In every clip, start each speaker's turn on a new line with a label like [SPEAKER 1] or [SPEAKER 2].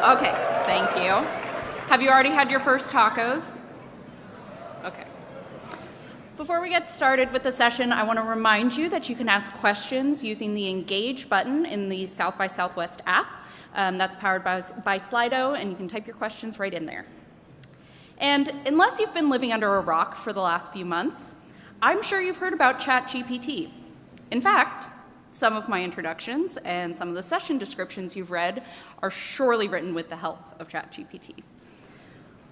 [SPEAKER 1] Okay, thank you. Have you already had your first tacos? Okay. Before we get started with the session, I want to remind you that you can ask questions using the Engage button in the South by Southwest app. That's powered by Slido, and you can type your questions right in there. And unless you've been living under a rock for the last few months, I'm sure you've heard about Chat-GPT. In fact, some of my introductions and some of the session descriptions you've read are surely written with the help of Chat-GPT.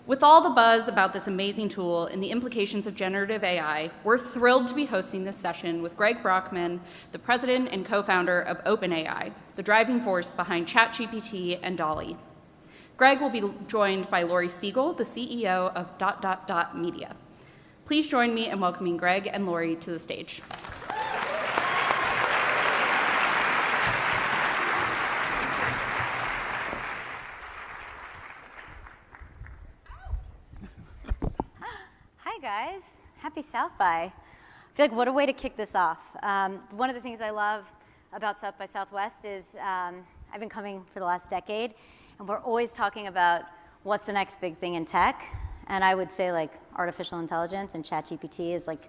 [SPEAKER 1] With all the buzz about this amazing tool and the implications of generative AI, we're thrilled to be hosting this session with Greg Brockman, the president and co-founder of OpenAI, the driving force behind Chat-GPT and Dall-E. Greg will be joined by Lori Siegel, the CEO of ... Media. Please join me in welcoming Greg and Lori to the stage.
[SPEAKER 2] Hi guys, happy South by. I feel like what a way to kick this off. One of the things I love about South by Southwest is I've been coming for the last decade, and we're always talking about what's the next big thing in tech, and I would say like artificial intelligence and Chat-GPT is like,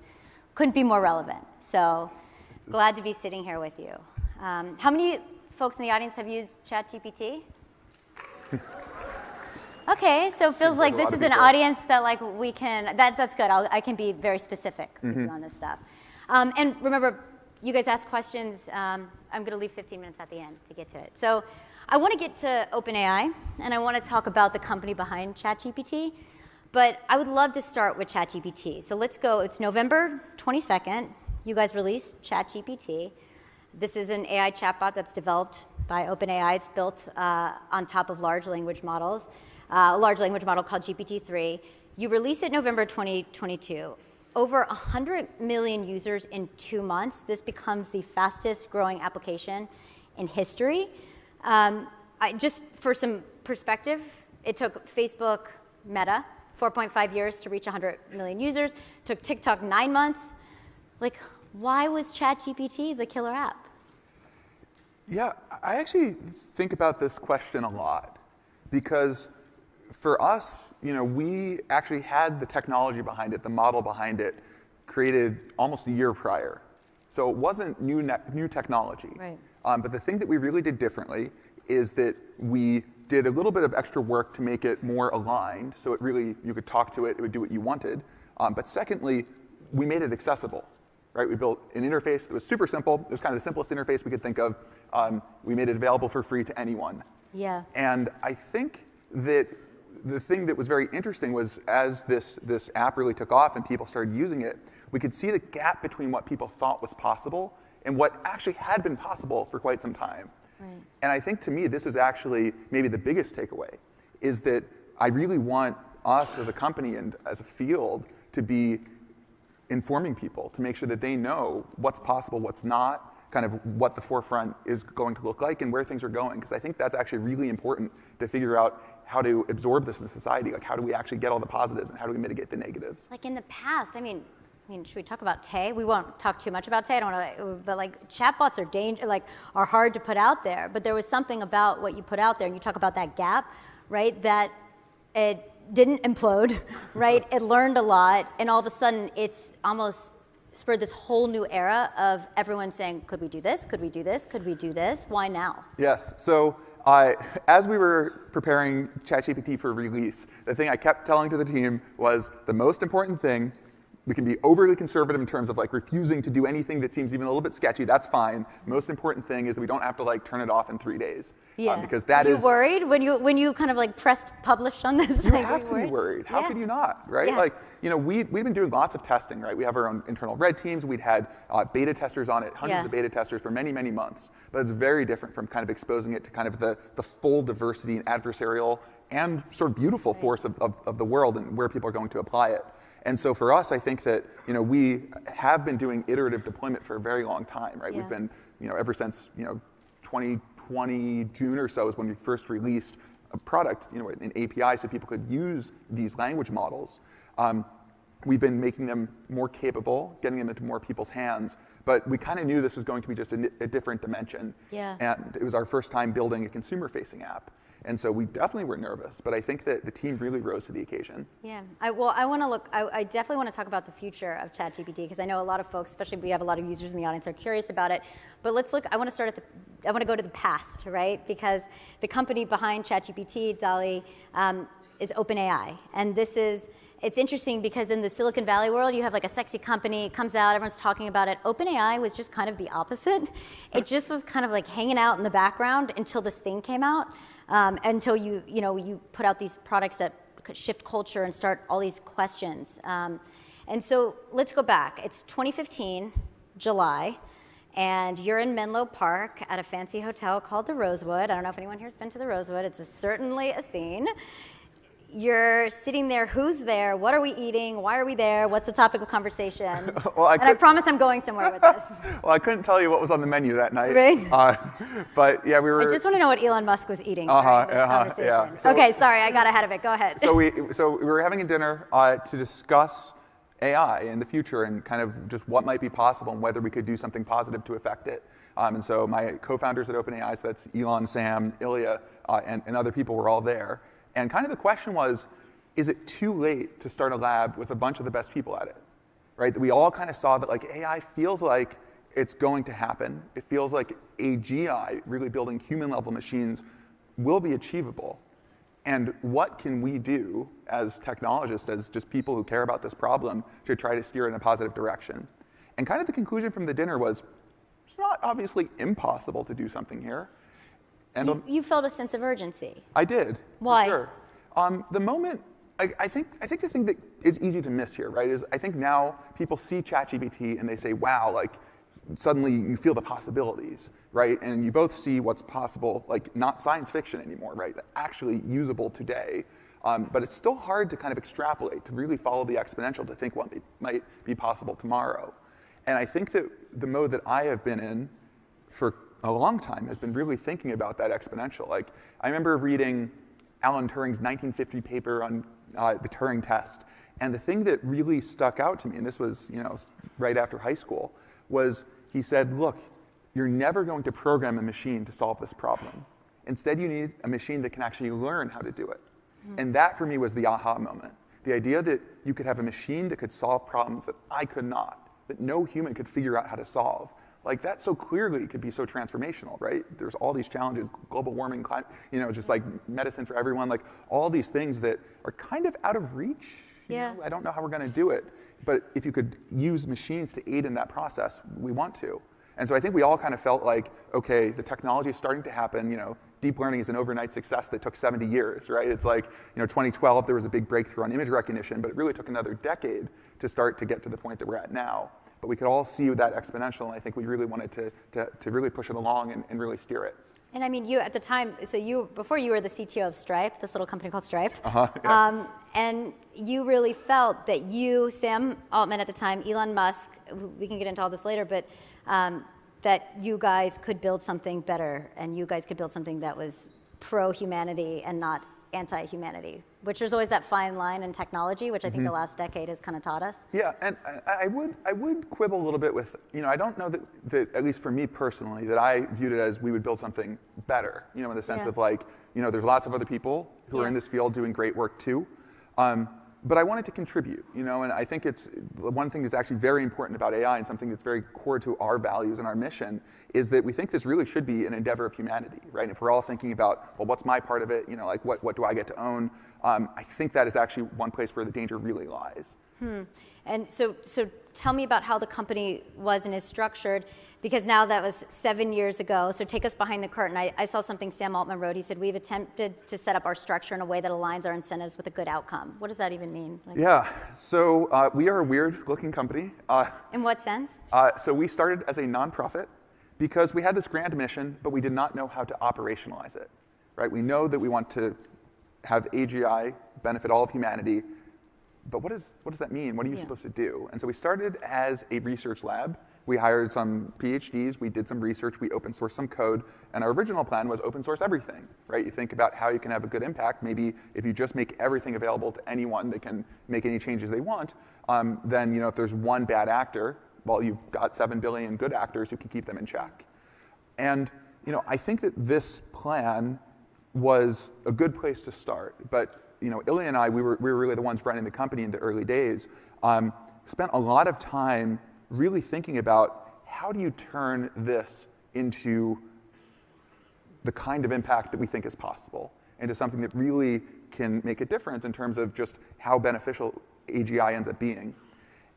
[SPEAKER 2] couldn't be more relevant. So glad to be sitting here with you. How many folks in the audience have used Chat-GPT? Okay, so it feels like this is an audience that like we can, that's good. I can be very specific with you on this stuff. And remember, you guys ask questions. I'm going to leave 15 minutes at the end to get to it. So I want to get to OpenAI, and I want to talk about the company behind ChatGPT. But I would love to start with ChatGPT. So let's go. It's November 22nd. You guys released ChatGPT. This is an AI chatbot that's developed by OpenAI. It's built on top of large language models. A large language model called GPT-3. You release it November 2022. Over 100 million users in 2 months. This becomes the fastest growing application in history. Just for some perspective, it took Facebook, Meta, 4.5 years to reach 100 million users. It took TikTok 9 months. Like, why was ChatGPT the killer app?
[SPEAKER 3] Yeah, I actually think about this question a lot because for us, we actually had the technology behind it, the model behind it, created almost a year prior. So it wasn't new technology.
[SPEAKER 2] Right.
[SPEAKER 3] But the thing that we really did differently is that we did a little bit of extra work to make it more aligned, so it really, you could talk to it, it would do what you wanted. But secondly, we made it accessible. Right? We built an interface that was super simple. It was kind of the simplest interface we could think of. We made it available for free to anyone.
[SPEAKER 2] Yeah.
[SPEAKER 3] And I think that the thing that was very interesting was as this app really took off and people started using it, we could see the gap between what people thought was possible and what actually had been possible for quite some time.
[SPEAKER 2] Right.
[SPEAKER 3] And I think to me, this is actually maybe the biggest takeaway, is that I really want us as a company and as a field to be informing people, to make sure that they know what's possible, what's not, kind of what the forefront is going to look like and where things are going. Because I think that's actually really important to figure out how to absorb this in society. Like, how do we actually get all the positives and how do we mitigate the negatives?
[SPEAKER 2] Like in the past, I mean, should we talk about Tay? We won't talk too much about Tay. I don't want to, but like chatbots are hard to put out there. But there was something about what you put out there, and you talk about that gap, right? That it didn't implode, right? It learned a lot, and all of a sudden, it's almost spurred this whole new era of everyone saying, could we do this? Could we do this? Could we do this? Why now?
[SPEAKER 3] Yes. So as we were preparing ChatGPT for release, the thing I kept telling to the team was the most important thing. We can be overly conservative in terms of like refusing to do anything that seems even a little bit sketchy. That's fine. Most important thing is that we don't have to like turn it off in 3 days.
[SPEAKER 2] Yeah.
[SPEAKER 3] Because that is.
[SPEAKER 2] Were you worried when you kind of like pressed publish on this?
[SPEAKER 3] You have to be worried. How could you not, right?
[SPEAKER 2] Yeah.
[SPEAKER 3] Like, we've been doing lots of testing, right? We have our own internal red teams. We'd had beta testers on it, hundreds of beta testers for many, many months. But it's very different from kind of exposing it to kind of the full diversity and adversarial and sort of beautiful force of the world and where people are going to apply it. And so for us, I think that we have been doing iterative deployment for a very long time, right?
[SPEAKER 2] Yeah.
[SPEAKER 3] We've been ever since 2020 June or so is when we first released a product, an API, so people could use these language models. we've been making them more capable, getting them into more people's hands, but we kind of knew this was going to be just a different dimension.
[SPEAKER 2] Yeah.
[SPEAKER 3] And it was our first time building a consumer-facing app. And so we definitely were nervous, but I think that the team really rose to the occasion.
[SPEAKER 2] Yeah, I definitely want to talk about the future of Chat-GPT, because I know a lot of folks, especially we have a lot of users in the audience, are curious about it. But let's look, I want to go to the past, right? Because the company behind Chat-GPT, Dall-E, is OpenAI. And it's interesting because in the Silicon Valley world, you have like a sexy company, it comes out, everyone's talking about it. OpenAI was just kind of the opposite. It just was kind of like hanging out in the background until this thing came out. Until you put out these products that could shift culture and start all these questions. And so let's go back. It's 2015, July, and you're in Menlo Park at a fancy hotel called the Rosewood. I don't know if anyone here has been to the Rosewood. It's certainly a scene. You're sitting there, who's there, what are we eating, why are we there, what's the topic of conversation? I promise I'm going somewhere with this.
[SPEAKER 3] Well, I couldn't tell you what was on the menu that night.
[SPEAKER 2] Right.
[SPEAKER 3] But yeah, we were...
[SPEAKER 2] I just want to know what Elon Musk was eating during this conversation.
[SPEAKER 3] Yeah. So,
[SPEAKER 2] okay, sorry, I got ahead of it, go ahead.
[SPEAKER 3] So we were having a dinner to discuss AI in the future and kind of just what might be possible and whether we could do something positive to affect it. And so my co-founders at OpenAI, so that's Elon, Sam, Ilya, and other people were all there. And kind of the question was, is it too late to start a lab with a bunch of the best people at it? Right? We all kind of saw that like AI feels like it's going to happen. It feels like AGI, really building human-level machines, will be achievable. And what can we do as technologists, as just people who care about this problem, to try to steer in a positive direction? And kind of the conclusion from the dinner was, it's not obviously impossible to do something here. And
[SPEAKER 2] you felt a sense of urgency.
[SPEAKER 3] I did.
[SPEAKER 2] Why?
[SPEAKER 3] For sure. The moment, I think the thing that is easy to miss here, right, is I think now people see ChatGPT and they say, wow, like suddenly you feel the possibilities, right? And you both see what's possible, like not science fiction anymore, right? Actually usable today. But it's still hard to kind of extrapolate, to really follow the exponential, to think what might be possible tomorrow. And I think that the mode that I have been in for a long time has been really thinking about that exponential. Like, I remember reading Alan Turing's 1950 paper on the Turing test, and the thing that really stuck out to me, and this was right after high school, was he said, look, you're never going to program a machine to solve this problem. Instead, you need a machine that can actually learn how to do it. Mm-hmm. And that, for me, was the aha moment. The idea that you could have a machine that could solve problems that I could not, that no human could figure out how to solve. Like, that so clearly could be so transformational, right? There's all these challenges, global warming, climate, just like medicine for everyone, like all these things that are kind of out of reach.
[SPEAKER 2] Yeah.
[SPEAKER 3] I don't know how we're going to do it. But if you could use machines to aid in that process, we want to. And so I think we all kind of felt like, okay, the technology is starting to happen. Deep learning is an overnight success that took 70 years, right? It's like, 2012, there was a big breakthrough on image recognition, but it really took another decade to start to get to the point that we're at now. But we could all see that exponential, and I think we really wanted to really push it along and really steer it.
[SPEAKER 2] And I mean, you at the time, before you were the CTO of Stripe, this little company called Stripe,
[SPEAKER 3] Yeah.
[SPEAKER 2] And you really felt that you, Sam Altman at the time, Elon Musk, we can get into all this later, but that you guys could build something better, and you guys could build something that was pro-humanity and not anti-humanity, which there's always that fine line in technology, which I think the last decade has kind of taught us.
[SPEAKER 3] Yeah, and I would quibble a little bit with, I don't know that at least for me personally, that I viewed it as we would build something better, in the sense of like, there's lots of other people who are in this field doing great work too. But I wanted to contribute, and I think it's one thing that's actually very important about AI and something that's very core to our values and our mission is that we think this really should be an endeavor of humanity, right? And if we're all thinking about, well, what's my part of it, like what do I get to own? I think that is actually one place where the danger really lies.
[SPEAKER 2] And so tell me about how the company was and is structured, because now that was 7 years ago. So take us behind the curtain. I saw something Sam Altman wrote. He said, we've attempted to set up our structure in a way that aligns our incentives with a good outcome. What does that even mean?
[SPEAKER 3] Yeah, so we are a weird-looking company.
[SPEAKER 2] In what sense?
[SPEAKER 3] So we started as a nonprofit because we had this grand mission, but we did not know how to operationalize it, right? We know that we want to have AGI benefit all of humanity, but what does that mean? What are you supposed to do? And so we started as a research lab we hired some PhDs, we did some research, we open sourced some code, and our original plan was open source everything, right? You think about how you can have a good impact. Maybe if you just make everything available to anyone that can make any changes they want, then if there's one bad actor, well, you've got 7 billion good actors who can keep them in check. And I think that this plan was a good place to start. But Ilya and I, we were really the ones running the company in the early days, spent a lot of time really thinking about how do you turn this into the kind of impact that we think is possible, into something that really can make a difference in terms of just how beneficial AGI ends up being.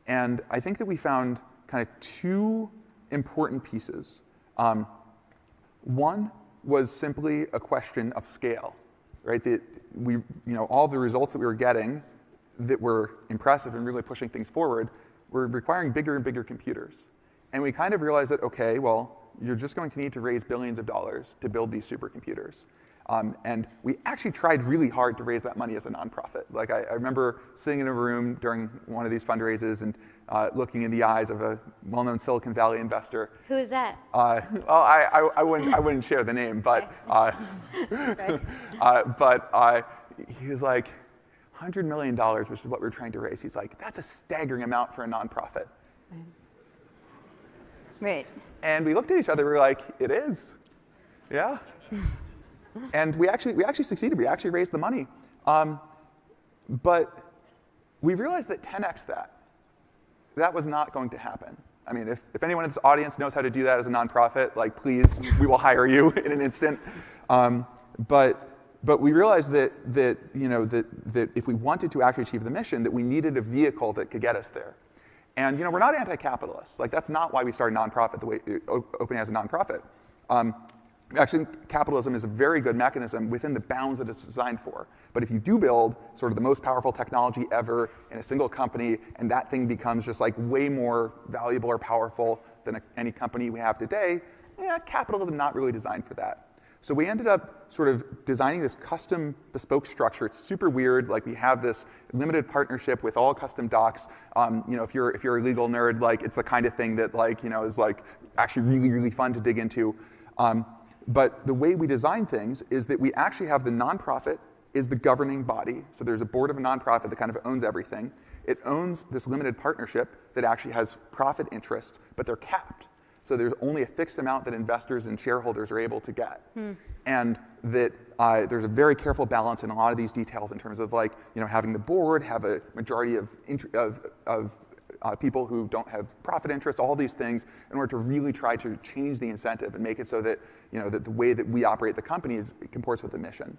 [SPEAKER 3] And I think that we found kind of two important pieces. One was simply a question of scale, right? That all the results that we were getting that were impressive and really pushing things forward were requiring bigger and bigger computers. And we kind of realized that, okay, well, you're just going to need to raise billions of dollars to build these supercomputers. And we actually tried really hard to raise that money as a nonprofit. Like I remember sitting in a room during one of these fundraisers and looking in the eyes of a well-known Silicon Valley investor.
[SPEAKER 2] Who is that?
[SPEAKER 3] Well, I wouldn't share the name, but he was like, $100 million, which is what we're trying to raise. He's like, that's a staggering amount for a nonprofit.
[SPEAKER 2] Right.
[SPEAKER 3] And we looked at each other. We were like, it is, yeah. And we actually succeeded. We actually raised the money, but we realized that 10x that was not going to happen. I mean, if anyone in this audience knows how to do that as a nonprofit, like, please, we will hire you in an instant. But we realized that if we wanted to actually achieve the mission, that we needed a vehicle that could get us there. And we're not anti-capitalists. Like, that's not why we started a nonprofit the way OpenAI is a nonprofit. Actually, capitalism is a very good mechanism within the bounds that it's designed for. But if you do build sort of the most powerful technology ever in a single company, and that thing becomes just like way more valuable or powerful than any company we have today, capitalism not really designed for that. So we ended up sort of designing this custom bespoke structure. It's super weird. Like, we have this limited partnership with all custom docs. If you're a legal nerd, like, it's the kind of thing that is like actually really, really fun to dig into. But the way we design things is that we actually have the nonprofit is the governing body. So there's a board of a nonprofit that kind of owns everything. It owns this limited partnership that actually has profit interest, but they're capped. So there's only a fixed amount that investors and shareholders are able to get. And that there's a very careful balance in a lot of these details in terms of having the board have a majority of people who don't have profit interests, all these things, in order to really try to change the incentive and make it so that that the way that we operate the company comports with the mission.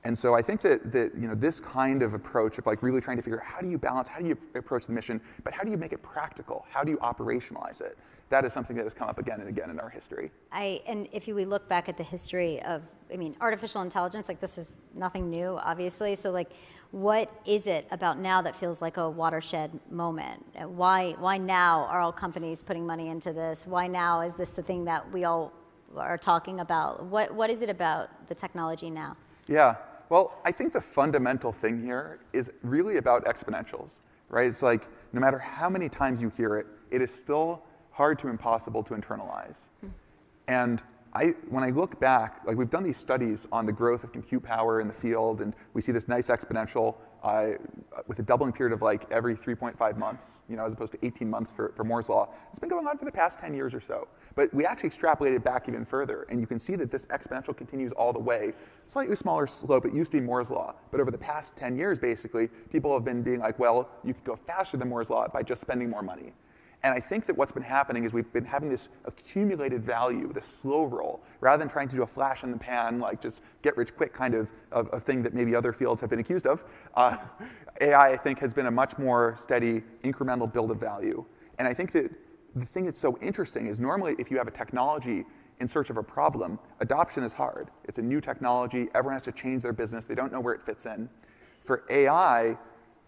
[SPEAKER 3] And so I think that this kind of approach of really trying to figure out how do you balance, how do you approach the mission, but how do you make it practical? How do you operationalize it? That is something that has come up again and again in our history.
[SPEAKER 2] And if we look back at the history of, artificial intelligence, this is nothing new, obviously. So what is it about now that feels like a watershed moment? Why now are all companies putting money into this? Why now is this the thing that we all are talking about? What is it about the technology now?
[SPEAKER 3] Yeah. Well, I think the fundamental thing here is really about exponentials, right? It's like no matter how many times you hear it, it is still hard to impossible to internalize. And when I look back, we've done these studies on the growth of compute power in the field, and we see this nice exponential with a doubling period of every 3.5 months, as opposed to 18 months for Moore's Law. It's been going on for the past 10 years or so. But we actually extrapolated back even further, and you can see that this exponential continues all the way. Slightly smaller slope. It used to be Moore's Law. But over the past 10 years, basically, people have been being like, well, you could go faster than Moore's Law by just spending more money. And I think that what's been happening is we've been having this accumulated value, this slow roll, rather than trying to do a flash in the pan, just get rich quick kind of thing that maybe other fields have been accused of. AI, I think, has been a much more steady incremental build of value. And I think that the thing that's so interesting is normally if you have a technology in search of a problem, adoption is hard. It's a new technology. Everyone has to change their business. They don't know where it fits in. For AI,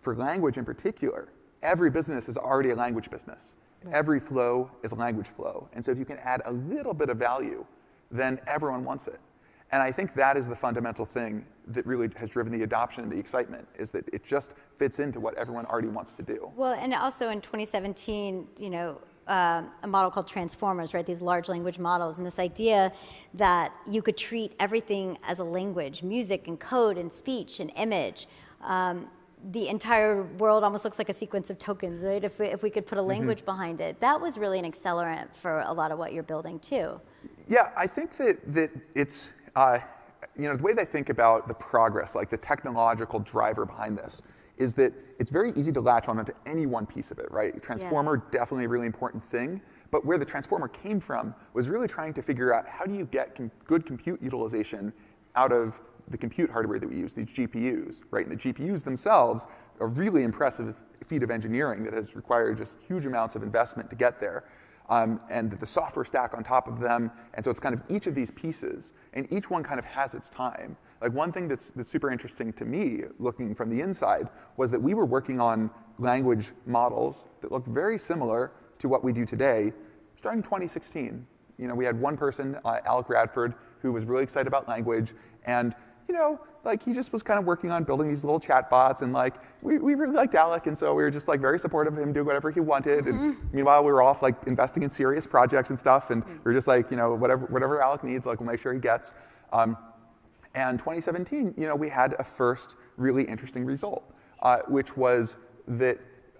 [SPEAKER 3] for language in particular, every business is already a language business. Every flow is a language flow. And so if you can add a little bit of value, then everyone wants it. And I think that is the fundamental thing that really has driven the adoption and the excitement, is that it just fits into what everyone already wants to do.
[SPEAKER 2] Well, and also in 2017, a model called transformers, right? These large language models, and this idea that you could treat everything as a language, music and code and speech and image. The entire world almost looks like a sequence of tokens, right? If we could put a language behind it, that was really an accelerant for a lot of what you're building too.
[SPEAKER 3] Yeah, I think that it's, the way that I think about the progress, like the technological driver behind this, is that it's very easy to latch onto any one piece of it, right? Transformer, definitely a really important thing, but where the transformer came from was really trying to figure out how do you get good compute utilization out of the compute hardware that we use, these GPUs, right? And the GPUs themselves are a really impressive feat of engineering that has required just huge amounts of investment to get there. And the software stack on top of them. And so it's kind of each of these pieces, and each one kind of has its time. Like one thing that's super interesting to me, looking from the inside, was that we were working on language models that looked very similar to what we do today, starting in 2016. We had one person, Alec Radford, who was really excited about language, and he just was kind of working on building these little chatbots, and we really liked Alec, and so we were just very supportive of him doing whatever he wanted. And meanwhile, we were off investing in serious projects and stuff, and we were just whatever Alec needs, we'll make sure he gets. And 2017, we had a first really interesting result, which was that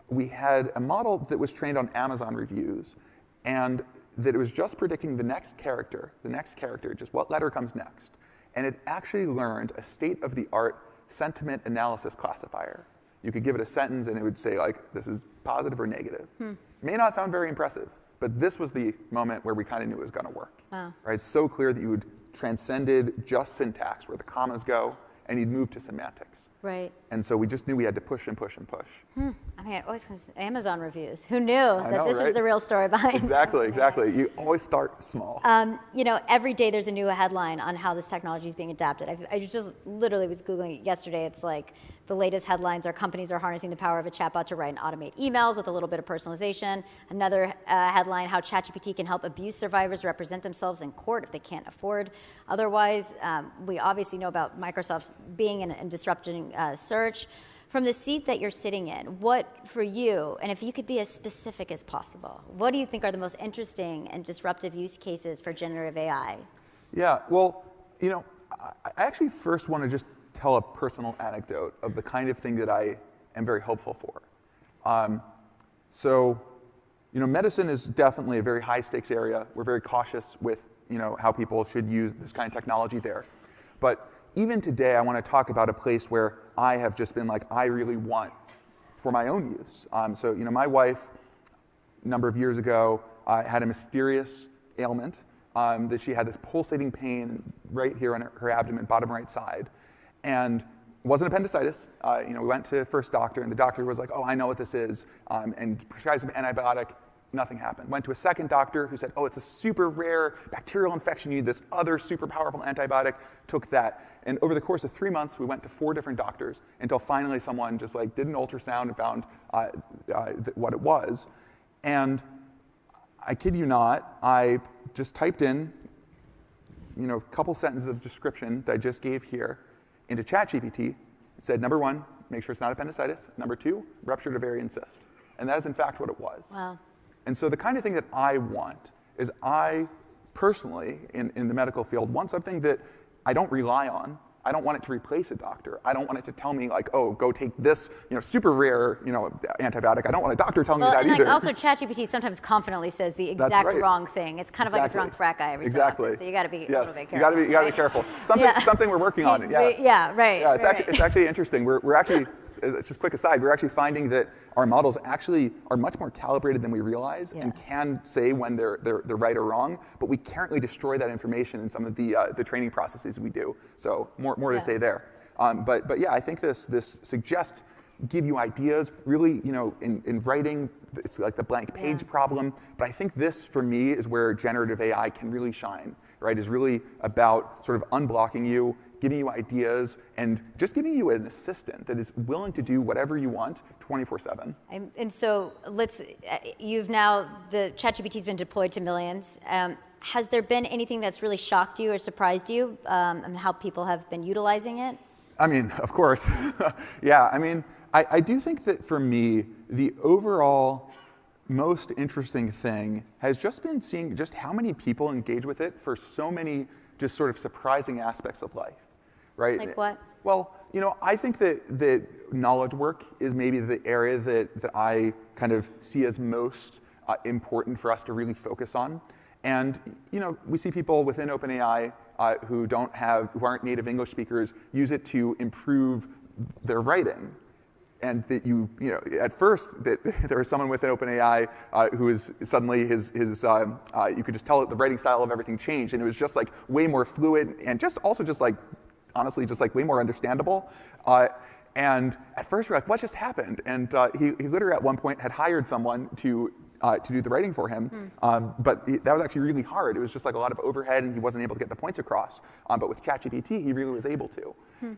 [SPEAKER 3] we had a model that was trained on Amazon reviews, and that it was just predicting the next character, just what letter comes next. And it actually learned a state-of-the-art sentiment analysis classifier. You could give it a sentence, and it would say, this is positive or negative. May not sound very impressive, but this was the moment where we kind of knew it was going to work.
[SPEAKER 2] Wow.
[SPEAKER 3] Right? It's so clear that you would transcended just syntax, where the commas go, and you'd move to semantics.
[SPEAKER 2] Right.
[SPEAKER 3] And so we just knew we had to push and push and push.
[SPEAKER 2] It always comes to Amazon reviews. Who knew that this is the real story behind it?
[SPEAKER 3] Exactly. You always start small.
[SPEAKER 2] Every day there's a new headline on how this technology is being adapted. I just literally was Googling it yesterday. It's the latest headlines are companies are harnessing the power of a chatbot to write and automate emails with a little bit of personalization. Another headline, how Chat-GPT can help abuse survivors represent themselves in court if they can't afford otherwise. We obviously know about Microsoft's being and disrupting search. From the seat that you're sitting in, what for you, and if you could be as specific as possible, what do you think are the most interesting and disruptive use cases for generative AI?
[SPEAKER 3] Yeah, well, I actually first want to just tell a personal anecdote of the kind of thing that I am very hopeful for. Medicine is definitely a very high stakes area. We're very cautious with, how people should use this kind of technology there. But even today, I want to talk about a place where I have just been I really want for my own use. My wife, a number of years ago, had a mysterious ailment that she had this pulsating pain right here on her abdomen, bottom right side. And it wasn't appendicitis. We went to the first doctor, and the doctor was like, oh, I know what this is, and prescribed some antibiotic. Nothing happened. Went to a second doctor who said, oh, it's a super rare bacterial infection. You need this other super powerful antibiotic. Took that. And over the course of 3 months, we went to 4 different doctors until finally someone just did an ultrasound and found what it was. And I kid you not, I just typed in, a couple sentences of description that I just gave here into Chat-GPT. It said, number 1, make sure it's not appendicitis. Number 2, ruptured ovarian cyst. And that is in fact what it was.
[SPEAKER 2] Wow.
[SPEAKER 3] And so the kind of thing that I want is I personally, in the medical field, want something that I don't rely on. I don't want it to replace a doctor. I don't want it to tell me oh, go take this, super rare, antibiotic. I don't want a doctor telling me that either.
[SPEAKER 2] Also, ChatGPT sometimes confidently says the exact wrong thing. It's kind of like a drunk frat guy every so often. So you got to be a little bit careful.
[SPEAKER 3] You got to be careful. Something we're working on.
[SPEAKER 2] Yeah, right.
[SPEAKER 3] Yeah, it's actually interesting. We're actually, just a quick aside, we're actually finding that our models actually are much more calibrated than we realize and can say when they're right or wrong, but we currently destroy that information in some of the training processes we do. So more to say there. But yeah, I think this suggests give you ideas, really, in writing, it's like the blank page problem. But I think this, for me, is where generative AI can really shine, right? Is really about sort of unblocking you, giving you ideas, and just giving you an assistant that is willing to do whatever you want 24/7.
[SPEAKER 2] And so you've now, the ChatGPT has been deployed to millions. Has there been anything that's really shocked you or surprised you and how people have been utilizing it?
[SPEAKER 3] I mean, of course. Yeah, I mean, I do think that for me, the overall most interesting thing has just been seeing just how many people engage with it for so many just sort of surprising aspects of life, right?
[SPEAKER 2] Like what?
[SPEAKER 3] Well, I think that knowledge work is maybe the area that I kind of see as most important for us to really focus on. And we see people within OpenAI who aren't native English speakers use it to improve their writing. And that at first, there was someone within OpenAI who is suddenly you could just tell that the writing style of everything changed, and it was just like way more fluid, and honestly, way more understandable. And at first, we're like, what just happened? And he literally at one point had hired someone to do the writing for him, but that was actually really hard. It was just like a lot of overhead, and he wasn't able to get the points across. But with Chat-GPT, he really was able to.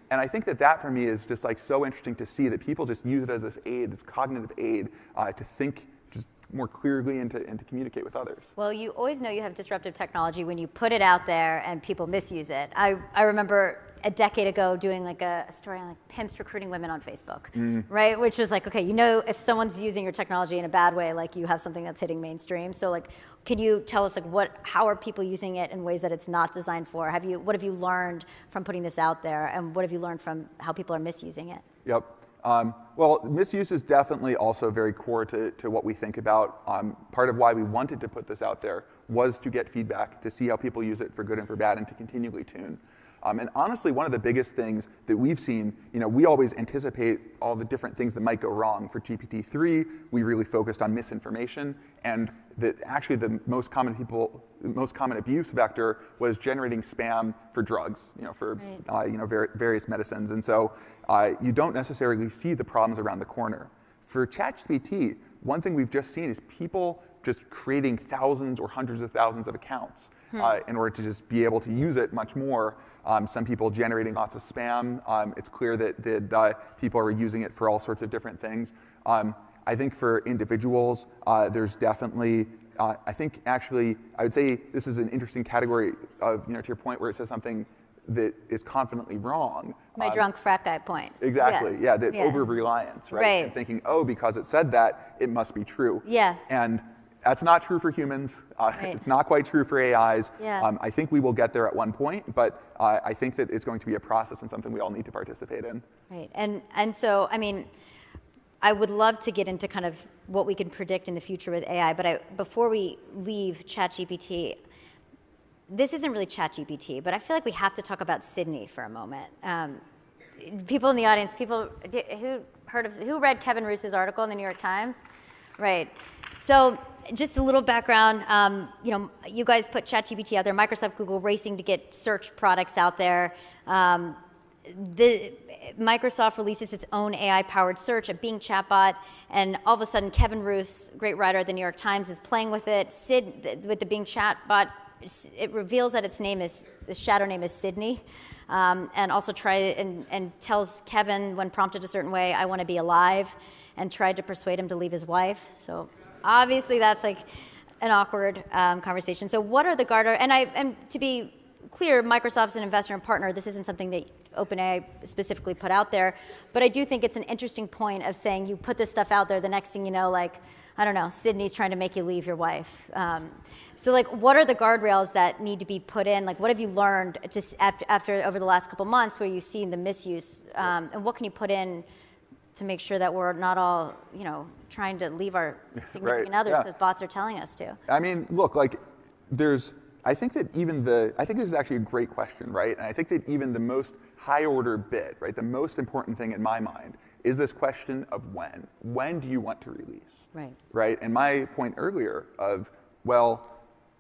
[SPEAKER 3] And I think that for me is just like so interesting to see that people just use it as this aid, this cognitive aid, to think just more clearly and to communicate with others.
[SPEAKER 2] Well, you always know you have disruptive technology when you put it out there and people misuse it. I remember a decade ago doing like a story on like pimps recruiting women on Facebook, right? Which was like, okay, if someone's using your technology in a bad way, like you have something that's hitting mainstream. So like, can you tell us like how are people using it in ways that it's not designed for? What have you learned from putting this out there, and what have you learned from how people are misusing it?
[SPEAKER 3] Yep. Well, misuse is definitely also very core to what we think about. Part of why we wanted to put this out there was to get feedback, to see how people use it for good and for bad, and to continually tune. And honestly, one of the biggest things that we've seen, we always anticipate all the different things that might go wrong. For GPT-3, we really focused on misinformation, and that actually the most common abuse vector was generating spam for drugs, for various medicines. And so you don't necessarily see the problems around the corner. For Chat-GPT, one thing we've just seen is people just creating thousands or hundreds of thousands of accounts in order to just be able to use it much more. Some people generating lots of spam. It's clear that people are using it for all sorts of different things. I think for individuals, there's definitely, I think actually, I would say this is an interesting category of, to your point where it says something that is confidently wrong.
[SPEAKER 2] My drunk frat guy point.
[SPEAKER 3] Exactly, yeah, over-reliance, right? And thinking, because it said that, it must be true.
[SPEAKER 2] Yeah.
[SPEAKER 3] And that's not true for humans. It's not quite true for AIs.
[SPEAKER 2] Yeah.
[SPEAKER 3] I think we will get there at one point, but I think that it's going to be a process and something we all need to participate in.
[SPEAKER 2] Right, and so, I mean, I would love to get into kind of what we can predict in the future with AI, but before we leave ChatGPT, this isn't really ChatGPT, but I feel like we have to talk about Sydney for a moment. People in the audience, who read Kevin Roos's article in the New York Times? Right. So just a little background. You guys put ChatGPT out there, Microsoft, Google racing to get search products out there. Microsoft releases its own AI-powered search, a Bing chatbot, and all of a sudden Kevin Roos, great writer at the New York Times, is playing with it. With the Bing chatbot, it reveals that the shadow name is Sydney, and also and tells Kevin, when prompted a certain way, I want to be alive, and tried to persuade him to leave his wife. So obviously that's like an awkward conversation. So what are the and to be clear, Microsoft's an investor and partner. This isn't something that OpenAI specifically put out there, but I do think it's an interesting point of saying you put this stuff out there, the next thing you know, like, I don't know, Sydney's trying to make you leave your wife. So like, what are the guardrails that need to be put in? Like, what have you learned just after over the last couple months where you've seen the misuse, and what can you put in to make sure that we're not all, trying to leave our significant others because bots are telling us to?
[SPEAKER 3] I mean, look, like, I think this is actually a great question, right? And I think that even the most high order bit, right, the most important thing in my mind is this question of when. When do you want to release?
[SPEAKER 2] Right.
[SPEAKER 3] Right? And my point earlier of,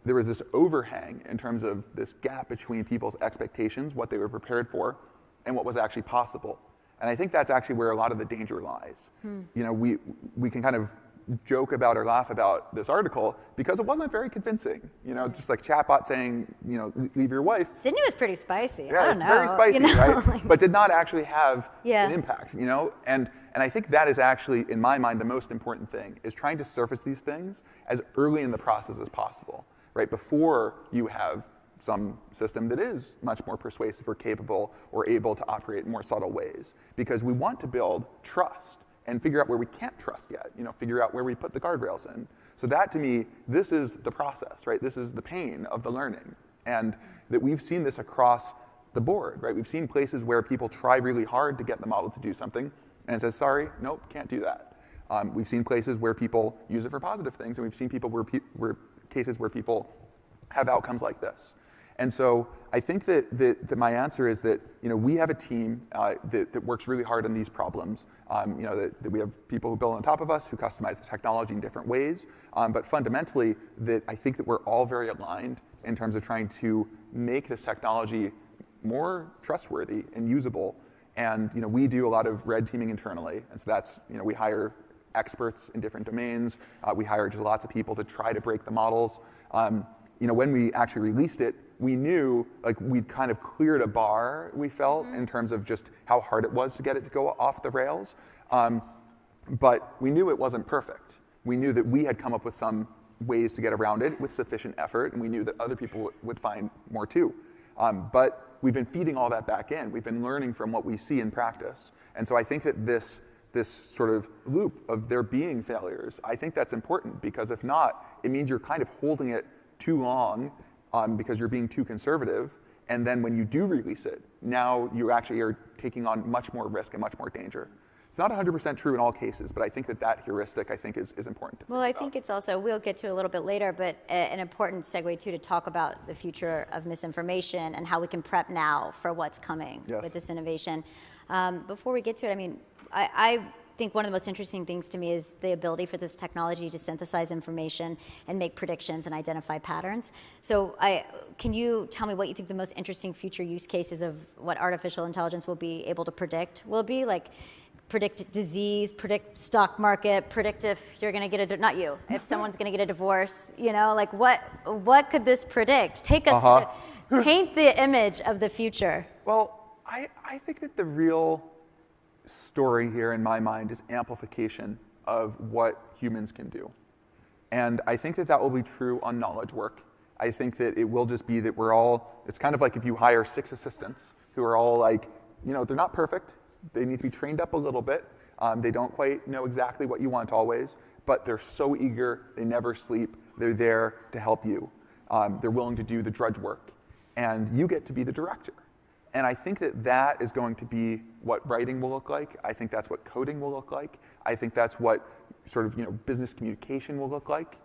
[SPEAKER 3] there was this overhang in terms of this gap between people's expectations, what they were prepared for, and what was actually possible. And I think that's actually where a lot of the danger lies. We can kind of joke about or laugh about this article because it wasn't very convincing. Just like chatbot saying, leave your wife.
[SPEAKER 2] Sydney was pretty spicy.
[SPEAKER 3] Yeah,
[SPEAKER 2] I don't know.
[SPEAKER 3] Very spicy, right? But did not actually have an impact. And I think that is actually, in my mind, the most important thing is trying to surface these things as early in the process as possible, right? Before you have some system that is much more persuasive or capable or able to operate in more subtle ways, because we want to build trust. and figure out where we can't trust yet, figure out where we put the guardrails in. So that, to me, this is the process, right? This is the pain of the learning. And that we've seen this across the board, right? We've seen places where people try really hard to get the model to do something, and it says, sorry, nope, can't do that. We've seen places where people use it for positive things, and we've seen people cases where people have outcomes like this. And so I think that my answer is that we have a team that works really hard on these problems. That we have people who build on top of us, who customize the technology in different ways. But fundamentally, that I think that we're all very aligned in terms of trying to make this technology more trustworthy and usable. And we do a lot of red teaming internally, and so that's we hire experts in different domains. We hire just lots of people to try to break the models. When we actually released it, we knew we'd kind of cleared a bar, we felt, in terms of just how hard it was to get it to go off the rails. But we knew it wasn't perfect. We knew that we had come up with some ways to get around it with sufficient effort, and we knew that other people would find more too. But we've been feeding all that back in. We've been learning from what we see in practice. And so I think that this sort of loop of there being failures, I think that's important, because if not, it means you're kind of holding it too long because you're being too conservative. And then when you do release it, now you actually are taking on much more risk and much more danger. It's not 100% true in all cases, but I think that heuristic, I think, is important to think about.
[SPEAKER 2] Well, I think it's also, we'll get to it a little bit later, but an important segue, too, to talk about the future of misinformation and how we can prep now for what's coming with this innovation. Before we get to it, I think one of the most interesting things to me is the ability for this technology to synthesize information and make predictions and identify patterns. So can you tell me what you think the most interesting future use cases of what artificial intelligence will be able to predict will be? Like predict disease, predict stock market, predict if you're going to get not you, if someone's going to get a divorce, what could this predict? Take us to paint the image of the future.
[SPEAKER 3] Well, I think that the real story here in my mind is amplification of what humans can do. And I think that will be true on knowledge work. I think that it will just be that it's kind of like if you hire 6 assistants who are all they're not perfect. They need to be trained up a little bit. They don't quite know exactly what you want always, but they're so eager, they never sleep, they're there to help you. They're willing to do the drudge work. And you get to be the director. And I think that is going to be what writing will look like. I think that's what coding will look like. I think that's what sort of business communication will look like.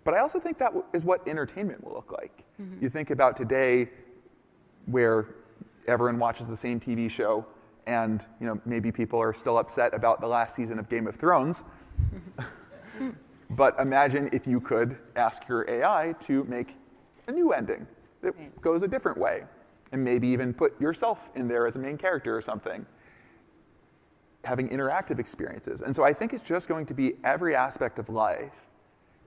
[SPEAKER 3] But I also think that is what entertainment will look like. Mm-hmm. You think about today where everyone watches the same TV show, and maybe people are still upset about the last season of Game of Thrones. But imagine if you could ask your AI to make a new ending that goes a different way. And maybe even put yourself in there as a main character or something, having interactive experiences. And so I think it's just going to be every aspect of life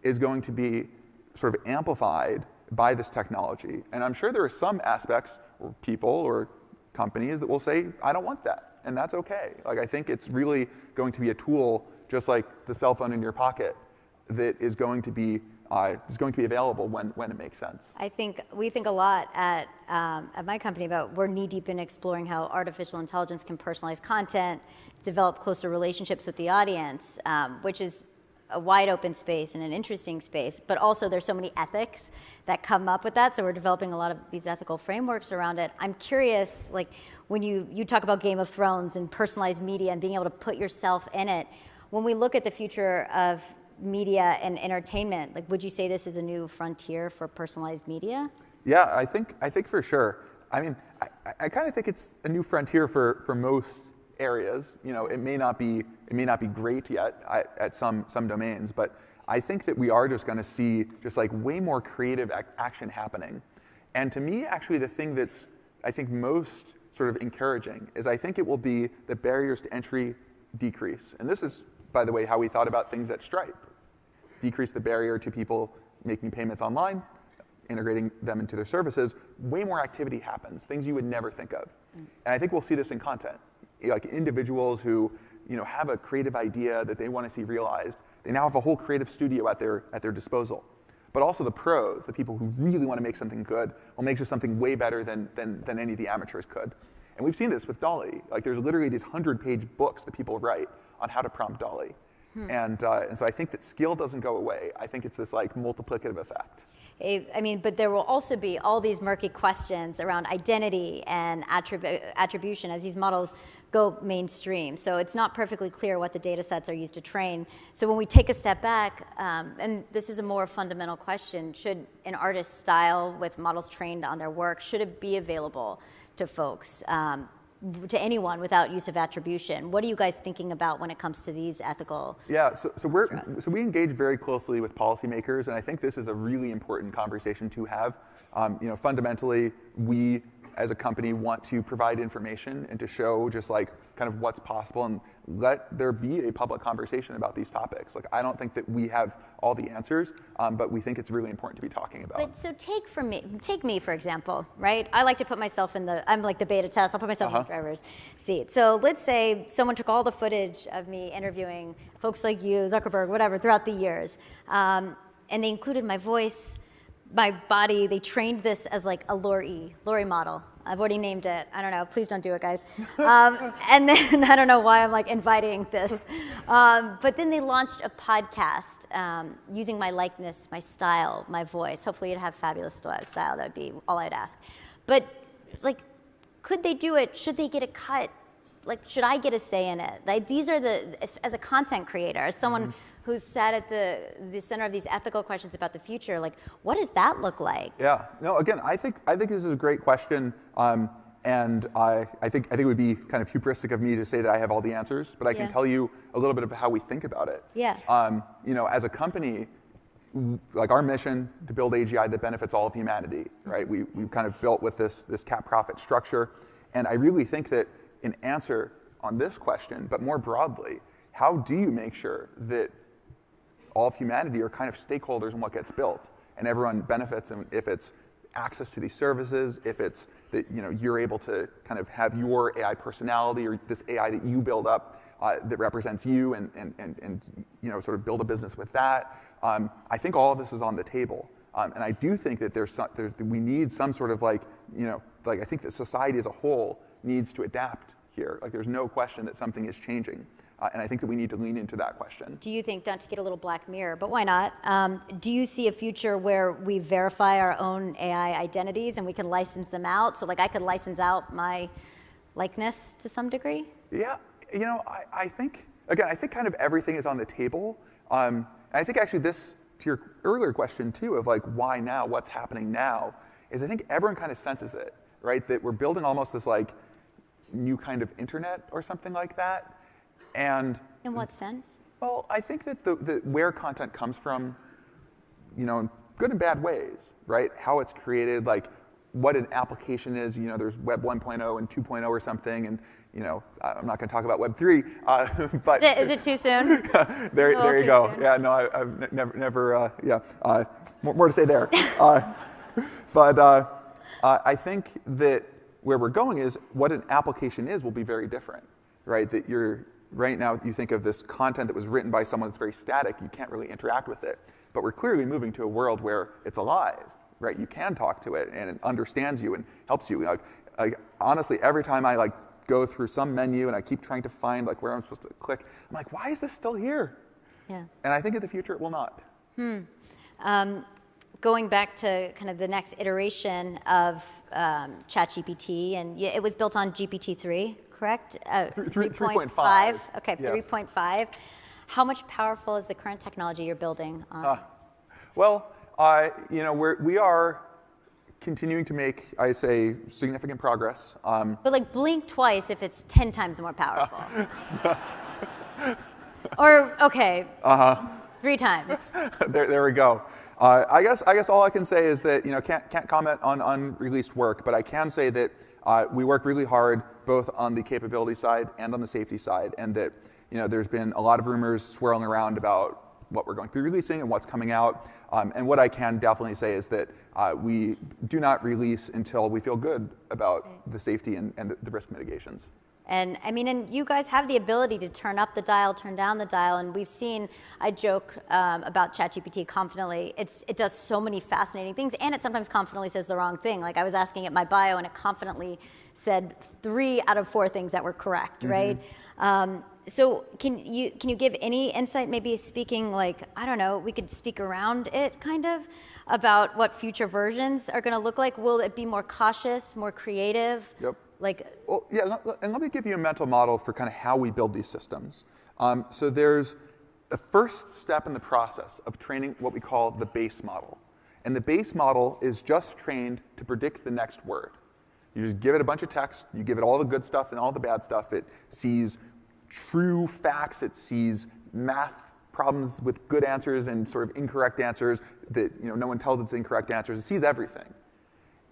[SPEAKER 3] is going to be sort of amplified by this technology. And I'm sure there are some aspects or people or companies that will say, I don't want that. And that's okay. I think it's really going to be a tool, just like the cell phone in your pocket, that is going to be available when it makes sense.
[SPEAKER 2] We think a lot at my company about we're knee deep in exploring how artificial intelligence can personalize content, develop closer relationships with the audience, which is a wide open space and an interesting space, but also there's so many ethics that come up with that, so we're developing a lot of these ethical frameworks around it. I'm curious, when you talk about Game of Thrones and personalized media and being able to put yourself in it, when we look at the future of media and entertainment, would you say this is a new frontier for personalized media?
[SPEAKER 3] Yeah, I think for sure. I kind of think it's a new frontier for most areas. It may not be great yet at some domains, but I think that we are just going to see just way more creative action happening. And to me, actually, the thing that's I think most sort of encouraging is I think it will be the barriers to entry decrease. And this is, by the way, how we thought about things at Stripe. Decrease the barrier to people making payments online, integrating them into their services. Way more activity happens, things you would never think of. And I think we'll see this in content. Individuals who have a creative idea that they want to see realized, they now have a whole creative studio at their disposal. But also the pros, the people who really want to make something good, will make just something way better than any of the amateurs could. And we've seen this with Dall-E. There's literally these 100-page books that people write on how to prompt Dall-E. And so I think that skill doesn't go away. I think it's this like multiplicative effect.
[SPEAKER 2] I mean, but there will also be all these murky questions around identity and attribution as these models go mainstream. So it's not perfectly clear what the data sets are used to train. So when we take a step back, and this is a more fundamental question, should an artist's style with models trained on their work, should it be available to folks, to anyone without use of attribution? What are you guys thinking about when it comes to these ethical?
[SPEAKER 3] Yeah, so we engage very closely with policymakers, and I think this is a really important conversation to have. Fundamentally, we as a company want to provide information and to show just like kind of what's possible and let there be a public conversation about these topics. Like, I don't think that we have all the answers, but we think it's really important to be talking about.
[SPEAKER 2] But so take me for example, right? I like to put myself I'm like the beta test, I'll put myself in the driver's seat. So let's say someone took all the footage of me interviewing folks like you, Zuckerberg, whatever, throughout the years, and they included my voice, my body. They trained this as like a Lori model. I've already named it. I don't know. Please don't do it, guys. And then I don't know why I'm like inviting this. But then they launched a podcast using my likeness, my style, my voice. Hopefully it'd have fabulous style. That'd be all I'd ask. But like, could they do it? Should they get a cut? Like, should I get a say in it? Like, these are as a content creator, as someone who's sat at the center of these ethical questions about the future, like, what does that look like?
[SPEAKER 3] Yeah, no, again, I think this is a great question, and I think it would be kind of hubristic of me to say that I have all the answers, but I can tell you a little bit of how we think about it.
[SPEAKER 2] Yeah.
[SPEAKER 3] As a company, like our mission to build AGI that benefits all of humanity, right? We've kind of built with this cap profit structure, and I really think that an answer on this question, but more broadly, how do you make sure that all of humanity are kind of stakeholders in what gets built, and everyone benefits, and if it's access to these services, if it's that you're able to kind of have your AI personality or this AI that you build up that represents you, and sort of build a business with that. I think all of this is on the table, and I do think that we need some sort of like I think that society as a whole needs to adapt here. Like, there's no question that something is changing. And I think that we need to lean into that question.
[SPEAKER 2] Do you think, not to get a little Black Mirror, but why not? Do you see a future where we verify our own AI identities and we can license them out? So like I could license out my likeness to some degree?
[SPEAKER 3] Yeah, I think kind of everything is on the table. And I think actually this, to your earlier question too, of like, why now, what's happening now, is I think everyone kind of senses it, right? That we're building almost this like new kind of internet or something like that. And
[SPEAKER 2] in what sense?
[SPEAKER 3] Well, I think that where content comes from, in good and bad ways, right? How it's created, like what an application is. There's Web 1.0 and 2.0 or something, and I'm not going to talk about Web 3. But
[SPEAKER 2] is it too soon?
[SPEAKER 3] there you go. Soon. Yeah, no, I've never. More to say there. But I think that where we're going is what an application is will be very different, right? That right now, you think of this content that was written by someone that's very static. You can't really interact with it. But we're clearly moving to a world where it's alive, right? You can talk to it, and it understands you and helps you. Like honestly, every time I go through some menu and I keep trying to find where I'm supposed to click, I'm like, why is this still here?
[SPEAKER 2] Yeah.
[SPEAKER 3] And I think in the future it will not.
[SPEAKER 2] Going back to kind of the next iteration of Chat-GPT, and it was built on GPT-3. Correct?
[SPEAKER 3] 3.5.
[SPEAKER 2] Okay,
[SPEAKER 3] yes.
[SPEAKER 2] 3.5. How much powerful is the current technology you're building on?
[SPEAKER 3] We are continuing to make, I say, significant progress.
[SPEAKER 2] But blink twice if it's 10 times more powerful. Or, okay, 3 times.
[SPEAKER 3] There we go. I guess all I can say is that can't comment on unreleased work, but I can say that we work really hard both on the capability side and on the safety side, and that there's been a lot of rumors swirling around about what we're going to be releasing and what's coming out. And what I can definitely say is that we do not release until we feel good about the safety and the risk mitigations.
[SPEAKER 2] And I mean, and you guys have the ability to turn up the dial, turn down the dial, and we've seen, I joke about Chat-GPT confidently, it does so many fascinating things, and it sometimes confidently says the wrong thing. Like I was asking it my bio, and it confidently said 3 out of 4 things that were correct, right? So can you give any insight, maybe speaking like, I don't know, we could speak around it kind of, about what future versions are gonna look like? Will it be more cautious, more creative?
[SPEAKER 3] Yep.
[SPEAKER 2] Well,
[SPEAKER 3] yeah, and let me give you a mental model for kind of how we build these systems. So there's the first step in the process of training what we call the base model. And the base model is just trained to predict the next word. You just give it a bunch of text, you give it all the good stuff and all the bad stuff. It sees true facts, it sees math problems with good answers and sort of incorrect answers that no one tells it's incorrect answers. It sees everything.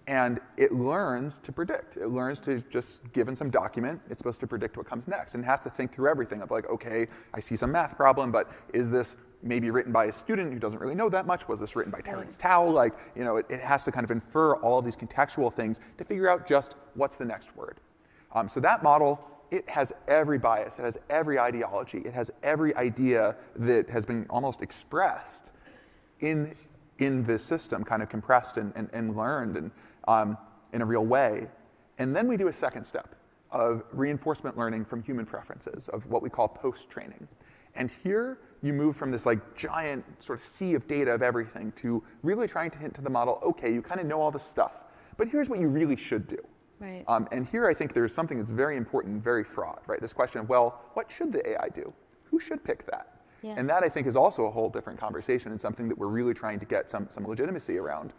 [SPEAKER 3] And it learns to predict. It learns to just, given some document, it's supposed to predict what comes next. And it has to think through everything of like, okay, I see some math problem, but is this maybe written by a student who doesn't really know that much? Was this written by Terence Tao? Like, it has to kind of infer all of these contextual things to figure out just what's the next word. So that model, it has every bias, it has every ideology, it has every idea that has been almost expressed in this system, kind of compressed and learned and in a real way. And then we do a second step of reinforcement learning from human preferences, of what we call post-training. And here you move from this like giant sort of sea of data of everything to really trying to hint to the model, okay, you kind of know all this stuff, but here's what you really should do.
[SPEAKER 2] Right.
[SPEAKER 3] And here I think there's something that's very important, very fraught, right? This question of, well, what should the AI do? Who should pick that?
[SPEAKER 2] Yeah.
[SPEAKER 3] And that I think is also a whole different conversation and something that we're really trying to get some legitimacy around.